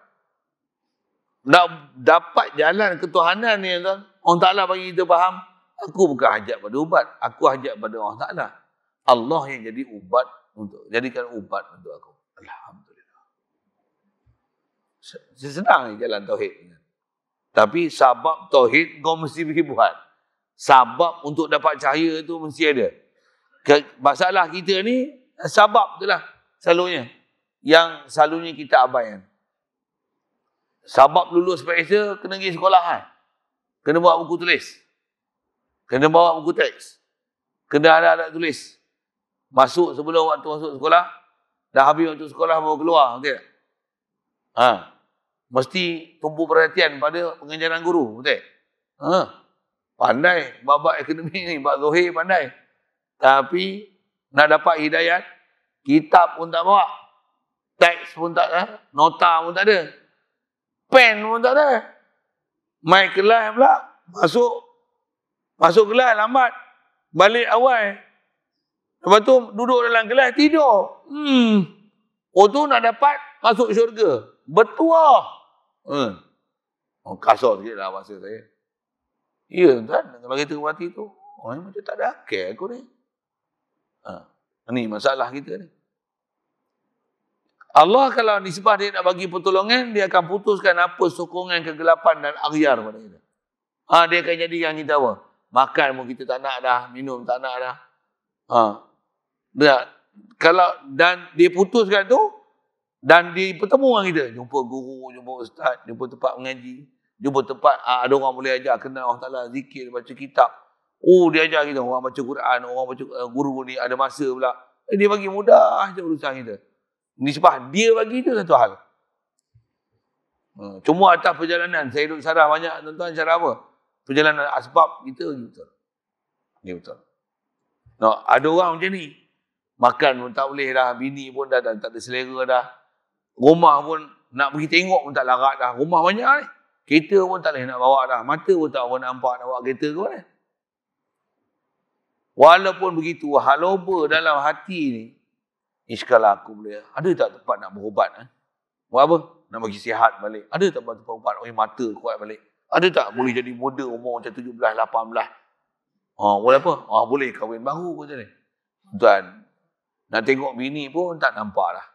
Nak dapat jalan ketuhanan ni, Allah Ta'ala bagi kita faham, aku bukan hajat pada ubat, aku hajat pada Allah Ta'ala. Allah yang jadi ubat jadikan ubat untuk aku. Alhamdulillah. Senang ni jalan tauhid. Tapi sabab tauhid kau mesti pergi buat. Sabab untuk dapat cahaya tu mesti ada. Masalah kita ni, sabab tu lah selalunya. Yang selalunya kita abaikan. Sabab lulus PSA, kena pergi sekolah kan? Kena bawa buku tulis. Kena bawa buku teks. Kena ada alat tulis. Masuk sebelum waktu masuk sekolah, dah habis waktu sekolah baru keluar. Okay? Mesti tumpu perhatian pada pengajaran guru. Betul? Pandai. Bab akademik ni, bab Zohir pandai. Tapi, nak dapat hidayat, kitab pun tak bawa. Teks pun tak ada. Nota pun tak ada. Pen pun tak ada. Mai kelas pula, masuk kelas lambat. Balik awal. Lepas tu duduk dalam kelas tidur. Oh tu nak dapat masuk syurga. Bertuah. Kasar sikit lah bahasa saya. Ya tuan, kalau kita berhati tu, macam tak ada akal aku ni. Ni masalah kita ni. Allah kalau nisbah dia nak bagi pertolongan, dia akan putuskan apa sokongan kegelapan dan aghyar pada kita. Dia akan jadi yang kita apa? Makan pun kita tak nak dah, minum tak nak dah. Kalau dan dia putuskan tu, dan dia bertemu dengan kita, jumpa guru, jumpa ustaz, jumpa tempat mengaji, jumpa tempat ada orang boleh ajar kenal Allah Ta'ala, zikir, baca kitab. Dia ajar kita, orang baca Quran, orang baca guru ni ada masa pula. Dia bagi mudah je urusan kita. Nisbah dia bagi itu satu hal. Cuma atas perjalanan, saya duduk syarah banyak tuan-tuan, syarah apa? Perjalanan asbab kita betul. Dia betul. Ada orang macam ni. Makan pun tak boleh dah, bini pun dah tak ada selera dah. Rumah pun nak pergi tengok pun tak larat dah. Rumah banyak ni. Kereta pun tak boleh nak bawa dah. Mata pun tak boleh nampak nak bawa kereta ke mana. Walaupun begitu, haloba dalam hati ni, kalau aku boleh, ada tak tempat nak berubat? Buat apa? Nak bagi sihat balik. Ada tak tempat ubat? Mata kuat balik. Ada tak boleh jadi muda umur macam 17, 18? Boleh apa? Boleh kahwin baru macam ni. Tuan, nak tengok bini pun tak nampak lah.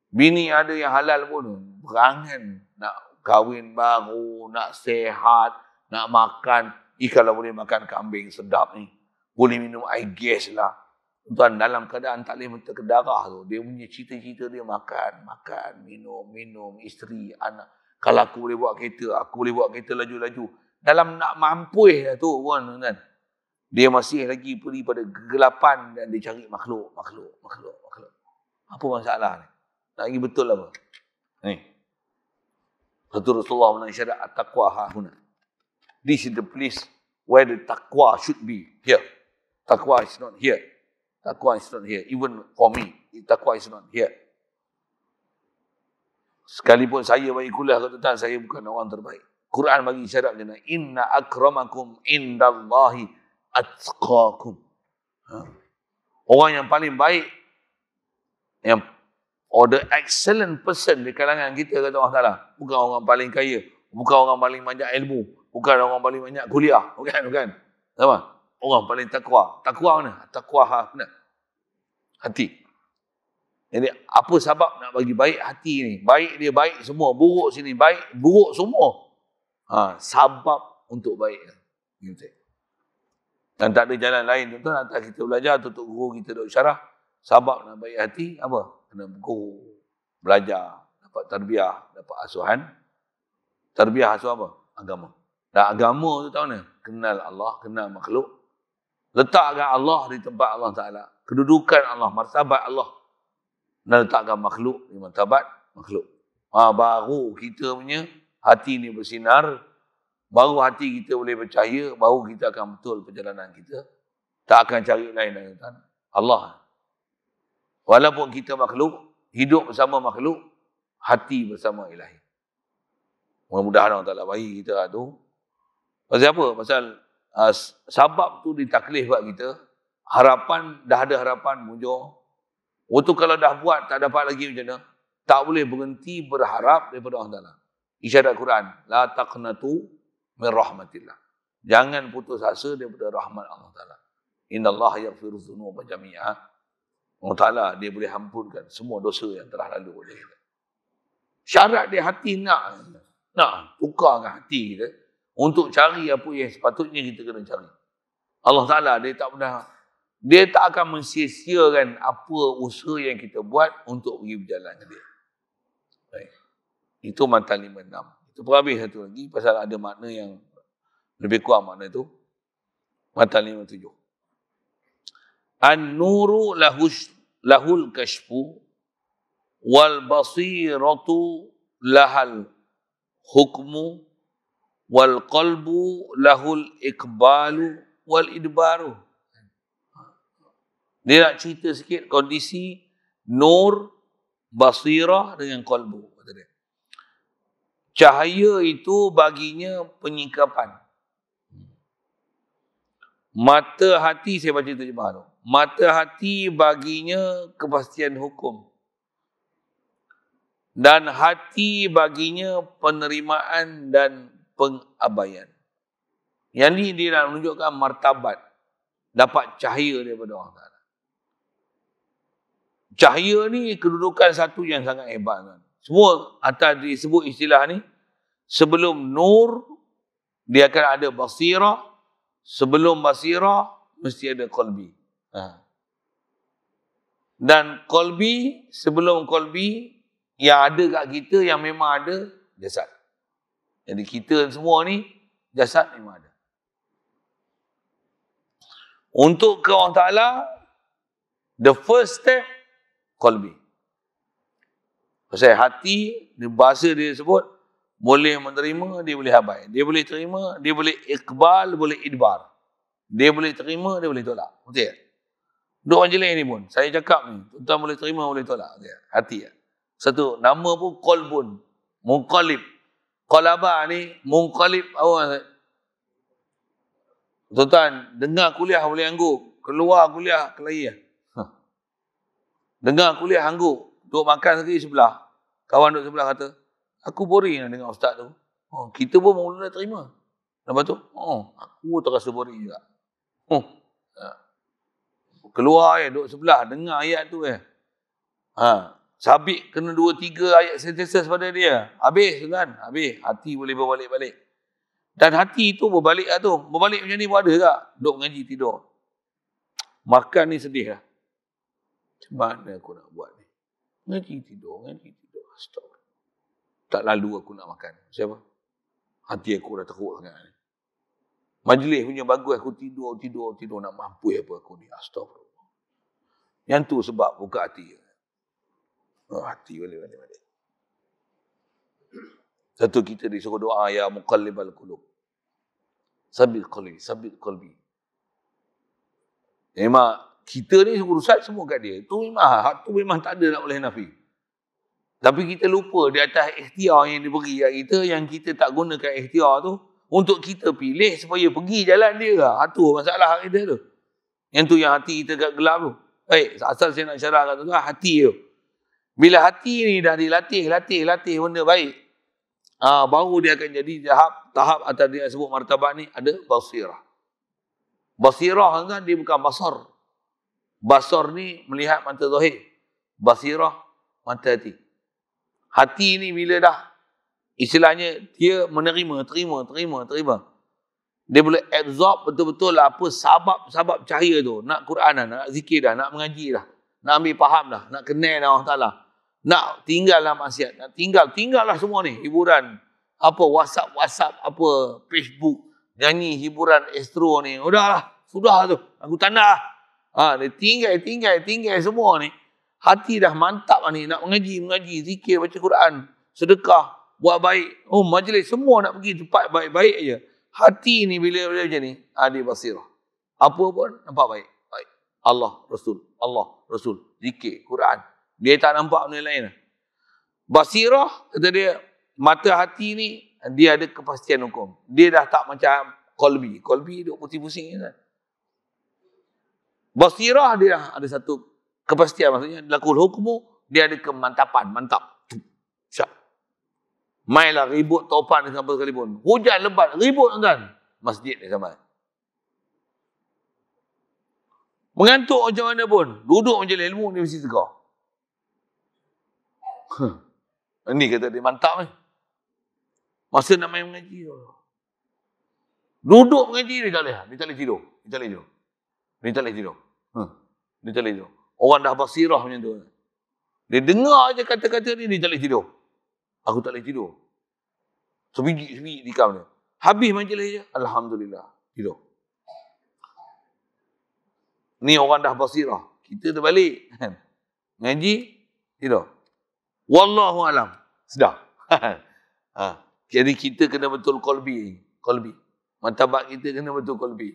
Bini ada yang halal pun berangan nak kahwin baru, nak sihat, nak makan. Kalau boleh makan kambing sedap ni. Boleh minum air gas lah. Tuan, dalam keadaan tak boleh mentek darah tu, dia punya cita-cita dia makan, minum, isteri, anak. Kalau aku boleh buat kereta, aku boleh buat kereta laju-laju. Dalam nak mampu tu pun, kan? Dia masih lagi pergi pada kegelapan dan dia cari makhluk. Apa masalah ni? Nak lagi betul apa? Ni. Satu Rasulullah menasyarat at-taqwa hahuna. This is the place where the taqwa should be. Here. Taqwa is not here. Taqwa is not here. Even for me, taqwa is not here. Sekalipun saya bagi kuliah ke tuan, saya bukan orang terbaik. Quran bagi syarat macam ni. Inna akramakum indallahi atqakum. Orang yang paling baik, the excellent person di kalangan kita, kata Allah Ta'ala. Bukan orang paling kaya. Bukan orang paling banyak ilmu. Bukan orang paling banyak kuliah. Bukan. Sama? Orang paling takwa. Takwa mana? Takwa mana? Hati. Jadi apa sebab nak bagi baik hati ni? Baik dia baik semua. Buruk sini baik. Buruk semua. Sebab untuk baik. Dan tak ada jalan lain. Tuan-tuan, antara kita belajar, tutup guru kita duduk syarah. Sebab nak baik hati, apa? Kena guru. Belajar. Dapat tarbiyah. Dapat asuhan. Tarbiyah asuhan apa? Agama. Dan agama tu tahu mana? Kenal Allah, kenal makhluk. Letakkan Allah di tempat Allah Ta'ala. Kedudukan Allah, martabat Allah. Dan letakkan makhluk di martabat makhluk. Baru kita punya hati ni bersinar. Baru hati kita boleh percaya. Baru kita akan betul perjalanan kita. Tak akan cari lain. Allah. Walaupun kita makhluk, hidup bersama makhluk, hati bersama ilahi. Mudah-mudahan Allah Ta'ala bagi kita tu. Pasal apa? Pasal sabab tu ditaklif buat kita. Harapan, dah ada harapan muncul. Waktu kalau dah buat tak dapat lagi macam mana? Tak boleh berhenti berharap daripada Allah Ta'ala. Isyarat Quran. La taqnatu min rahmatillah. Jangan putus asa daripada rahmat Allah Ta'ala. Inna Allah yaghfiru dhunuba jami'a. Allah Ta'ala dia boleh ampunkan semua dosa yang telah lalu oleh kita. Syarat dia hati nak tukarkan hati kita untuk cari apa yang sepatutnya kita kena cari. Allah Ta'ala dia tak akan mensia-siakan apa usaha yang kita buat untuk pergi berjalan ke dia. Baik. Itu matan 56. Itu perhabis satu lagi pasal ada makna yang lebih kurang makna itu. Matan 57. An-nuru lahul kashfu wal basiratu lahal hukmu wal qalbu lahul iqbalu wal idbaru. Dia nak cerita sikit kondisi nur, basirah dengan qalbu. Cahaya itu baginya penyikapan. Mata hati, saya baca terjemah tu. Mata hati baginya kepastian hukum. Dan hati baginya penerimaan dan pengabaian. Yang ni dia nak menunjukkan martabat. Dapat cahaya daripada Allah Ta'ala. Cahaya ni kedudukan satu yang sangat hebat. Semua atas disebut istilah ni. Sebelum nur, dia akan ada basirah. Sebelum basirah, mesti ada qalbi. Dan qalbi, sebelum qalbi, yang ada kat kita, yang memang ada, jasad. Jadi kita semua ni, jasad memang ada. Untuk ke Allah Ta'ala, the first step, qalbi. Pasal hati, bahasa dia sebut, boleh menerima, dia boleh abai. Dia boleh terima, dia boleh iqbal, boleh idbar. Dia boleh terima, dia boleh tolak. Betul tak? Dua orang jelek ni pun, saya cakap ni, tuan boleh terima, boleh tolak. Hati. Satu, nama pun qalbun, munqalib. Qalaba ni, munqalib, apa? Tuan, dengar kuliah boleh angguk, keluar kuliah, kelahi. Dengar kuliah angguk, duduk makan sekali sebelah. Kawan duduk sebelah kata, aku boring dengan ustaz tu. Kita pun mula terima. Lepas tu, aku terasa boring juga. Keluar duduk sebelah, dengar ayat tu sabit kena 2-3 ayat sentences pada dia. Habis kan? Habis. Hati boleh berbalik-balik. Dan hati tu berbalik lah tu. Berbalik macam ni pun ada tak? Duduk mengaji tidur. Makan ni sedih lah. Macam mana aku nak buat ni? Ngaji tidur. Astagfirullah. Tak lalu aku nak makan. Siapa? Hati aku dah teruk sangat ni. Majlis punya bagus, aku tidur. Nak mampu apa aku ni. Astagfirullah. Yang tu sebab buka hati. Hati balik. Satu kita disuruh doa, ya muqallibal qulub. Sabit qalbi. Memang kita ni urusan semua kat dia. Hak tu memang tak ada nak boleh nafi. Tapi kita lupa di atas ikhtiar yang diberi kat kita, yang kita tak gunakan ikhtiar tu untuk kita pilih supaya pergi jalan dia. Hak tu masalah kita tu. Yang tu yang hati kita kat gelap tu. Baik, asal saya nak syarah kat tu hati tu. Bila hati ni dah dilatih benda baik, baru dia akan jadi tahap atas dia sebut martabat ni ada basirah. Basirah kan dia bukan basar. Basar ni melihat mata zahir. Basirah mata hati. Hati ni bila dah istilahnya dia menerima, terima. Dia boleh absorb betul-betul apa sabab cahaya tu. Nak Quran dah, nak zikir dah, nak mengaji dah, nak ambil faham dah, nak kenal Allah Ta'ala. Nak tinggal dalam maksiat, nak tinggal lah semua ni. Hiburan, apa WhatsApp, apa Facebook, nyanyi hiburan astro ni. Sudah tu. Aku tak nak lah. Dia tinggal semua ni. Hati dah mantap lah ni. Nak mengaji, zikir, baca Quran, sedekah, buat baik. Majlis semua nak pergi tempat baik-baik aja. Hati ni bila macam ni, dia basirah. Apa pun nampak baik. Allah, Rasul, zikir, Quran. Dia tak nampak benda lain. Basirah, kata dia, mata hati ni, dia ada kepastian hukum. Dia dah tak macam Kolbi. Kolbi duk pusing-pusing kan. Basirah dia ada satu kepastian, maksudnya lakul hukmu, dia ada kemantapan, mantap. Syak. Mainlah ribut topan dengan apa sekalipun. Hujan lebat, ribut kan. Masjid dia sampai. Mengantuk macam mana pun, duduk majlis ilmu dia mesti tegar. Ini kata dia mantap ni. Masa nak main mengaji, duduk mengaji dia tak boleh. Dia tak boleh tidur. Dia tak boleh tidur. Dia tak boleh tidur. Dia tak boleh tidur. Orang dah basirah macam tu. Dia dengar je kata-kata ni, dia tak boleh tidur. Aku tak boleh tidur. Sebiji-sebiji dikam dia. Habis majlis je, alhamdulillah, tidur. Ni orang dah basirah. Kita terbalik. Ngaji, tidur. Wallahu alam. Sedar. Jadi kita kena betul kolbi. Kolbi. Martabat kita kena betul kolbi.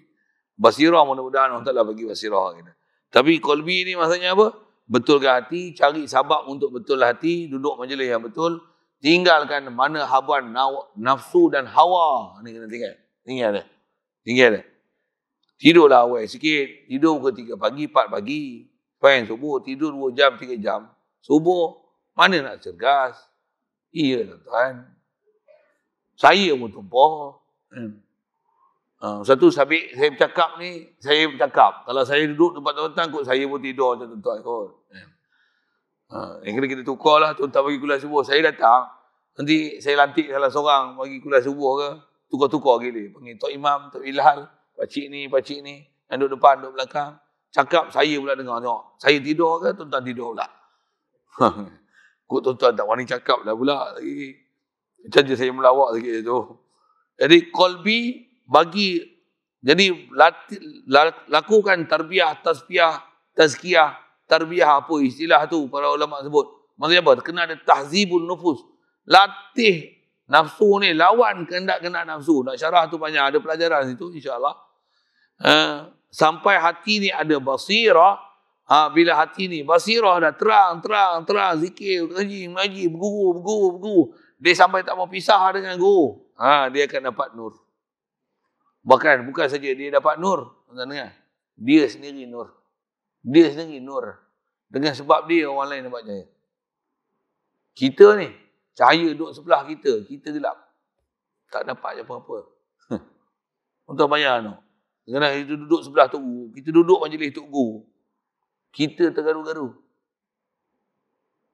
Basirah mudah-mudahan Allah Ta'ala bagi basirah kita. Tapi kolbi ni maksudnya apa? Betulkan hati, cari sabab untuk betul hati, duduk majlis yang betul, tinggalkan mana habuan nafsu dan hawa. Ni kena tinggal. Tinggal dia. Tinggal dia. Tidurlah awal sikit. Tidur pukul 3 pagi, 4 pagi. Fine, subuh. Tidur 2 jam, 3 jam. Subuh. Mana nak cergas? Iyalah tuan. Saya pun tumpah. Satu sabik saya bercakap ni, saya bercakap. Kalau saya duduk tempat tuan-tuan, kot saya pun tidur macam tuan-tuan kot. Yang kena kita tukar lah, tuan-tuan bagi kuliah subuh. Saya datang, nanti saya lantik salah seorang bagi kuliah subuh ke, tukar-tukar gila. Panggil Tok Imam, Tok Ilhal, pakcik ni, yang duduk depan, duduk belakang. Cakap, saya pula dengar. Tengok, saya tidur ke, tuan-tuan tidur pula. Kot tuan-tuan tak wani cakap lah pula lagi. Macam je saya melawak sikit tu. Jadi kolbi bagi, jadi lakukan tarbiyah, tazkiyah, tarbiyah apa istilah tu para ulama sebut. Maksudnya apa? Kena ada tahzibun nufus. Latih nafsu ni, lawan kehendak-kehendak nafsu. Nak syarah tu banyak, ada pelajaran situ insya-Allah. Sampai hati ni ada basirah. Bila hati ni basirah dah terang, zikir, mengaji, berguru. Dia sampai tak mau pisah dengan guru. Dia akan dapat nur. Bukan saja dia dapat nur. Dia sendiri nur. Dia sendiri nur. Dengan sebab dia orang lain dapat cahaya. Kita ni, cahaya duduk sebelah kita. Kita gelap. Tak dapat apa-apa. Untuk bayar tu. Kerana kita duduk sebelah Tok Guru. Kita duduk majlis Tok Guru. Kita tergaru-garu.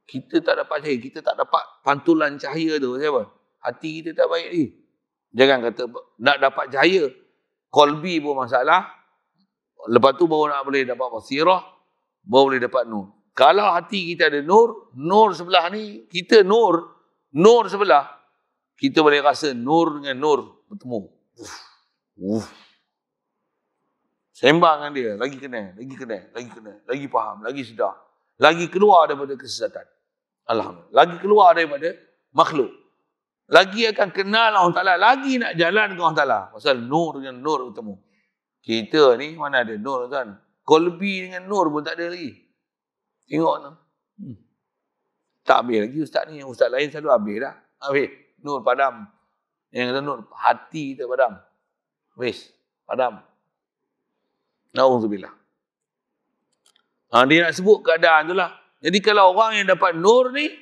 Kita tak dapat cahaya. Kita tak dapat pantulan cahaya tu. Siapa? Hati kita tak baik lagi. Jangan kata nak dapat cahaya. Kolbi pun masalah. Lepas tu baru nak boleh dapat basirah. Baru boleh dapat nur. Kalau hati kita ada nur, nur sebelah ni, kita nur sebelah, kita boleh rasa nur dengan nur bertemu. Sembang dengan dia, lagi kenal, lagi faham, lagi sedar. Lagi keluar daripada kesesatan. Alhamdulillah. Lagi keluar daripada makhluk. Lagi akan kenal Allah Ta'ala. Lagi nak jalan dengan Allah Ta'ala. Pasal nur dengan nur bertemu. Kita ni mana ada nur kan? Kolbi dengan nur pun tak ada lagi. Tengok tu. Tak habis lagi ustaz ni. Ustaz lain selalu habis dah. Habis. Nur padam. Yang kata nur. Hati kita padam. Habis. Padam. Na'udzubillah. Dia nak sebut keadaan tu lah. Jadi kalau orang yang dapat nur ni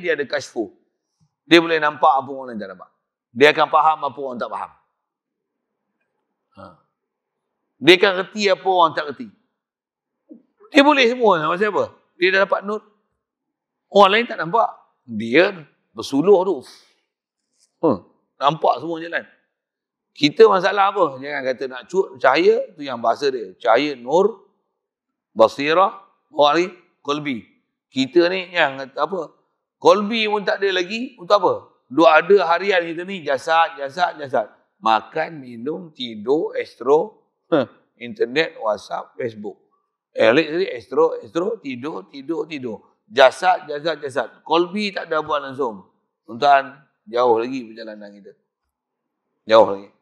dia ada kashfu. Dia boleh nampak apa orang lain tak nampak. Dia akan faham apa orang tak faham. Dia akan reti apa orang tak reti. Dia boleh semua. Maksud apa? Dia dah dapat nur. Orang lain tak nampak. Dia bersuluh tu. Nampak semua jalan. Kita masalah apa? Jangan kata nak cahaya, tu yang bahasa dia. Cahaya, nur, basirah, wari, kolbi. Kita ni yang kata apa? Kolbi pun tak ada lagi, untuk apa? Dua ada harian kita ni, jasad. Makan, minum, tidur, astro, internet, WhatsApp, Facebook. Astro, tidur. Jasad. Kolbi tak ada buat langsung. Tuan-tuan, jauh lagi perjalanan kita. Jauh lagi.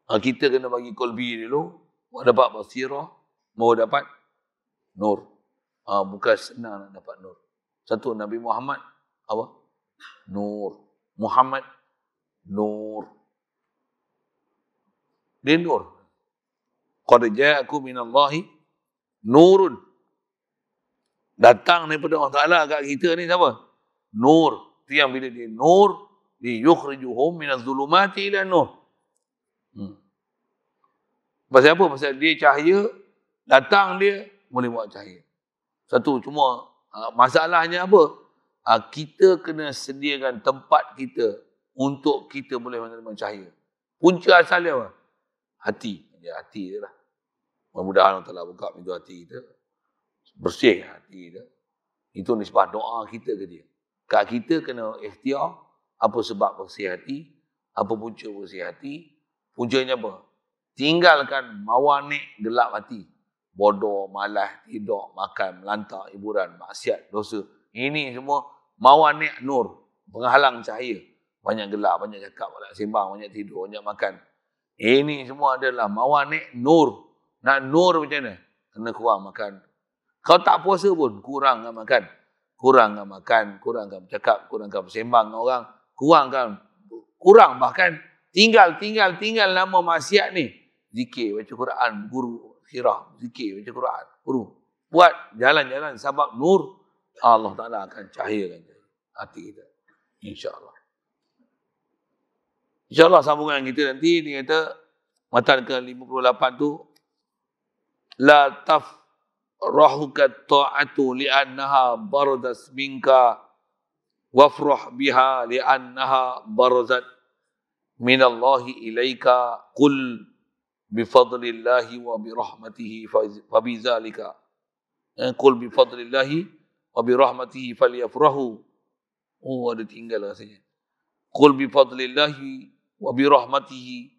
Kita kena bagi kolbi dulu, baru dapat basirah, baru dapat nur. Bukan senang nak dapat nur. Satu, Nabi Muhammad, apa? Nur. Muhammad nur. Dia nur. Qad ja'akum minallahi nurun. Datang daripada Allah Ta'ala kat kita ni siapa? Nur. Itu yang bila dia nur, dia yukhrijuhum minaz zulumati ila nur. Pasal apa? Pasal dia cahaya, datang dia boleh buat cahaya. Satu, cuma masalahnya apa? Kita kena sediakan tempat kita untuk kita boleh menerima cahaya. Punca asal dia apa? Hati. Dia hati dia lah. Mudah-mudahan Allah Ta'ala buka pintu hati kita. Bersih hati kita. Itu nisbah doa kita ke dia. Kat kita kena ikhtiar apa sebab bersih hati, apa punca bersih hati. Puncanya apa? Tinggalkan mawanik gelap hati. Bodoh, malas, tidur, makan, melantak, hiburan, maksiat, dosa. Ini semua mawanik nur. Penghalang cahaya. Banyak gelap, banyak cakap, banyak sembang, banyak tidur, banyak makan. Ini semua adalah mawanik nur. Nak nur macam mana? Kena kurang makan. Kau tak puasa pun, kurangkan makan. Kurangkan makan, kurangkan bercakap, kurangkan bersembang dengan orang. Kurang bahkan tinggal nama maksiat ni. Zikir, baca Quran, guru khirah, zikir, baca Quran, guru. Buat jalan-jalan sebab nur, Allah Ta'ala akan cahayakan hati kita. InsyaAllah. InsyaAllah sambungan kita nanti, dia kata, matan ke-58 tu, la tafrahuka ta'atu li'annaha baradas minka wafrah biha li'annaha barazat minallahi ilaika qul bifadlillahi wa birahmatihi fabizalika qul bifadlillahi wa birahmatihi falyafrahu. Oh, ada tinggal rasanya. Qul bifadlillahi wa birahmatihi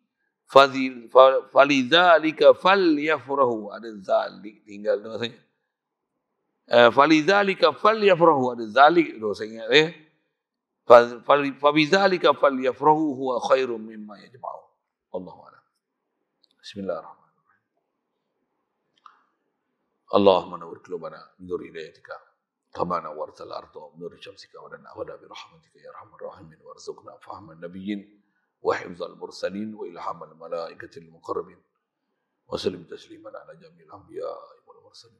falidzalika falyafrahu. Ada zalik tinggal tu rasanya. Falidzalika falyafrahu. Ada zalik tu saya ingat fabidzalika falyafrahu huwa khairum mimma yajma'un. Wallahu a'lam. Bismillahirrahmanirrahim. Allahumma nawwir qulubana bi nur hidayatika kama nawwartal arda bi nur syamsika wa lana wada bi rahmatika ya arhamar rahimin warzuqna fahman nabiyyin wa hifzal mursalin wa ilhamal malaikatil muqarrabin wa sallim tasliman ala jamil anbiya wal mursalin.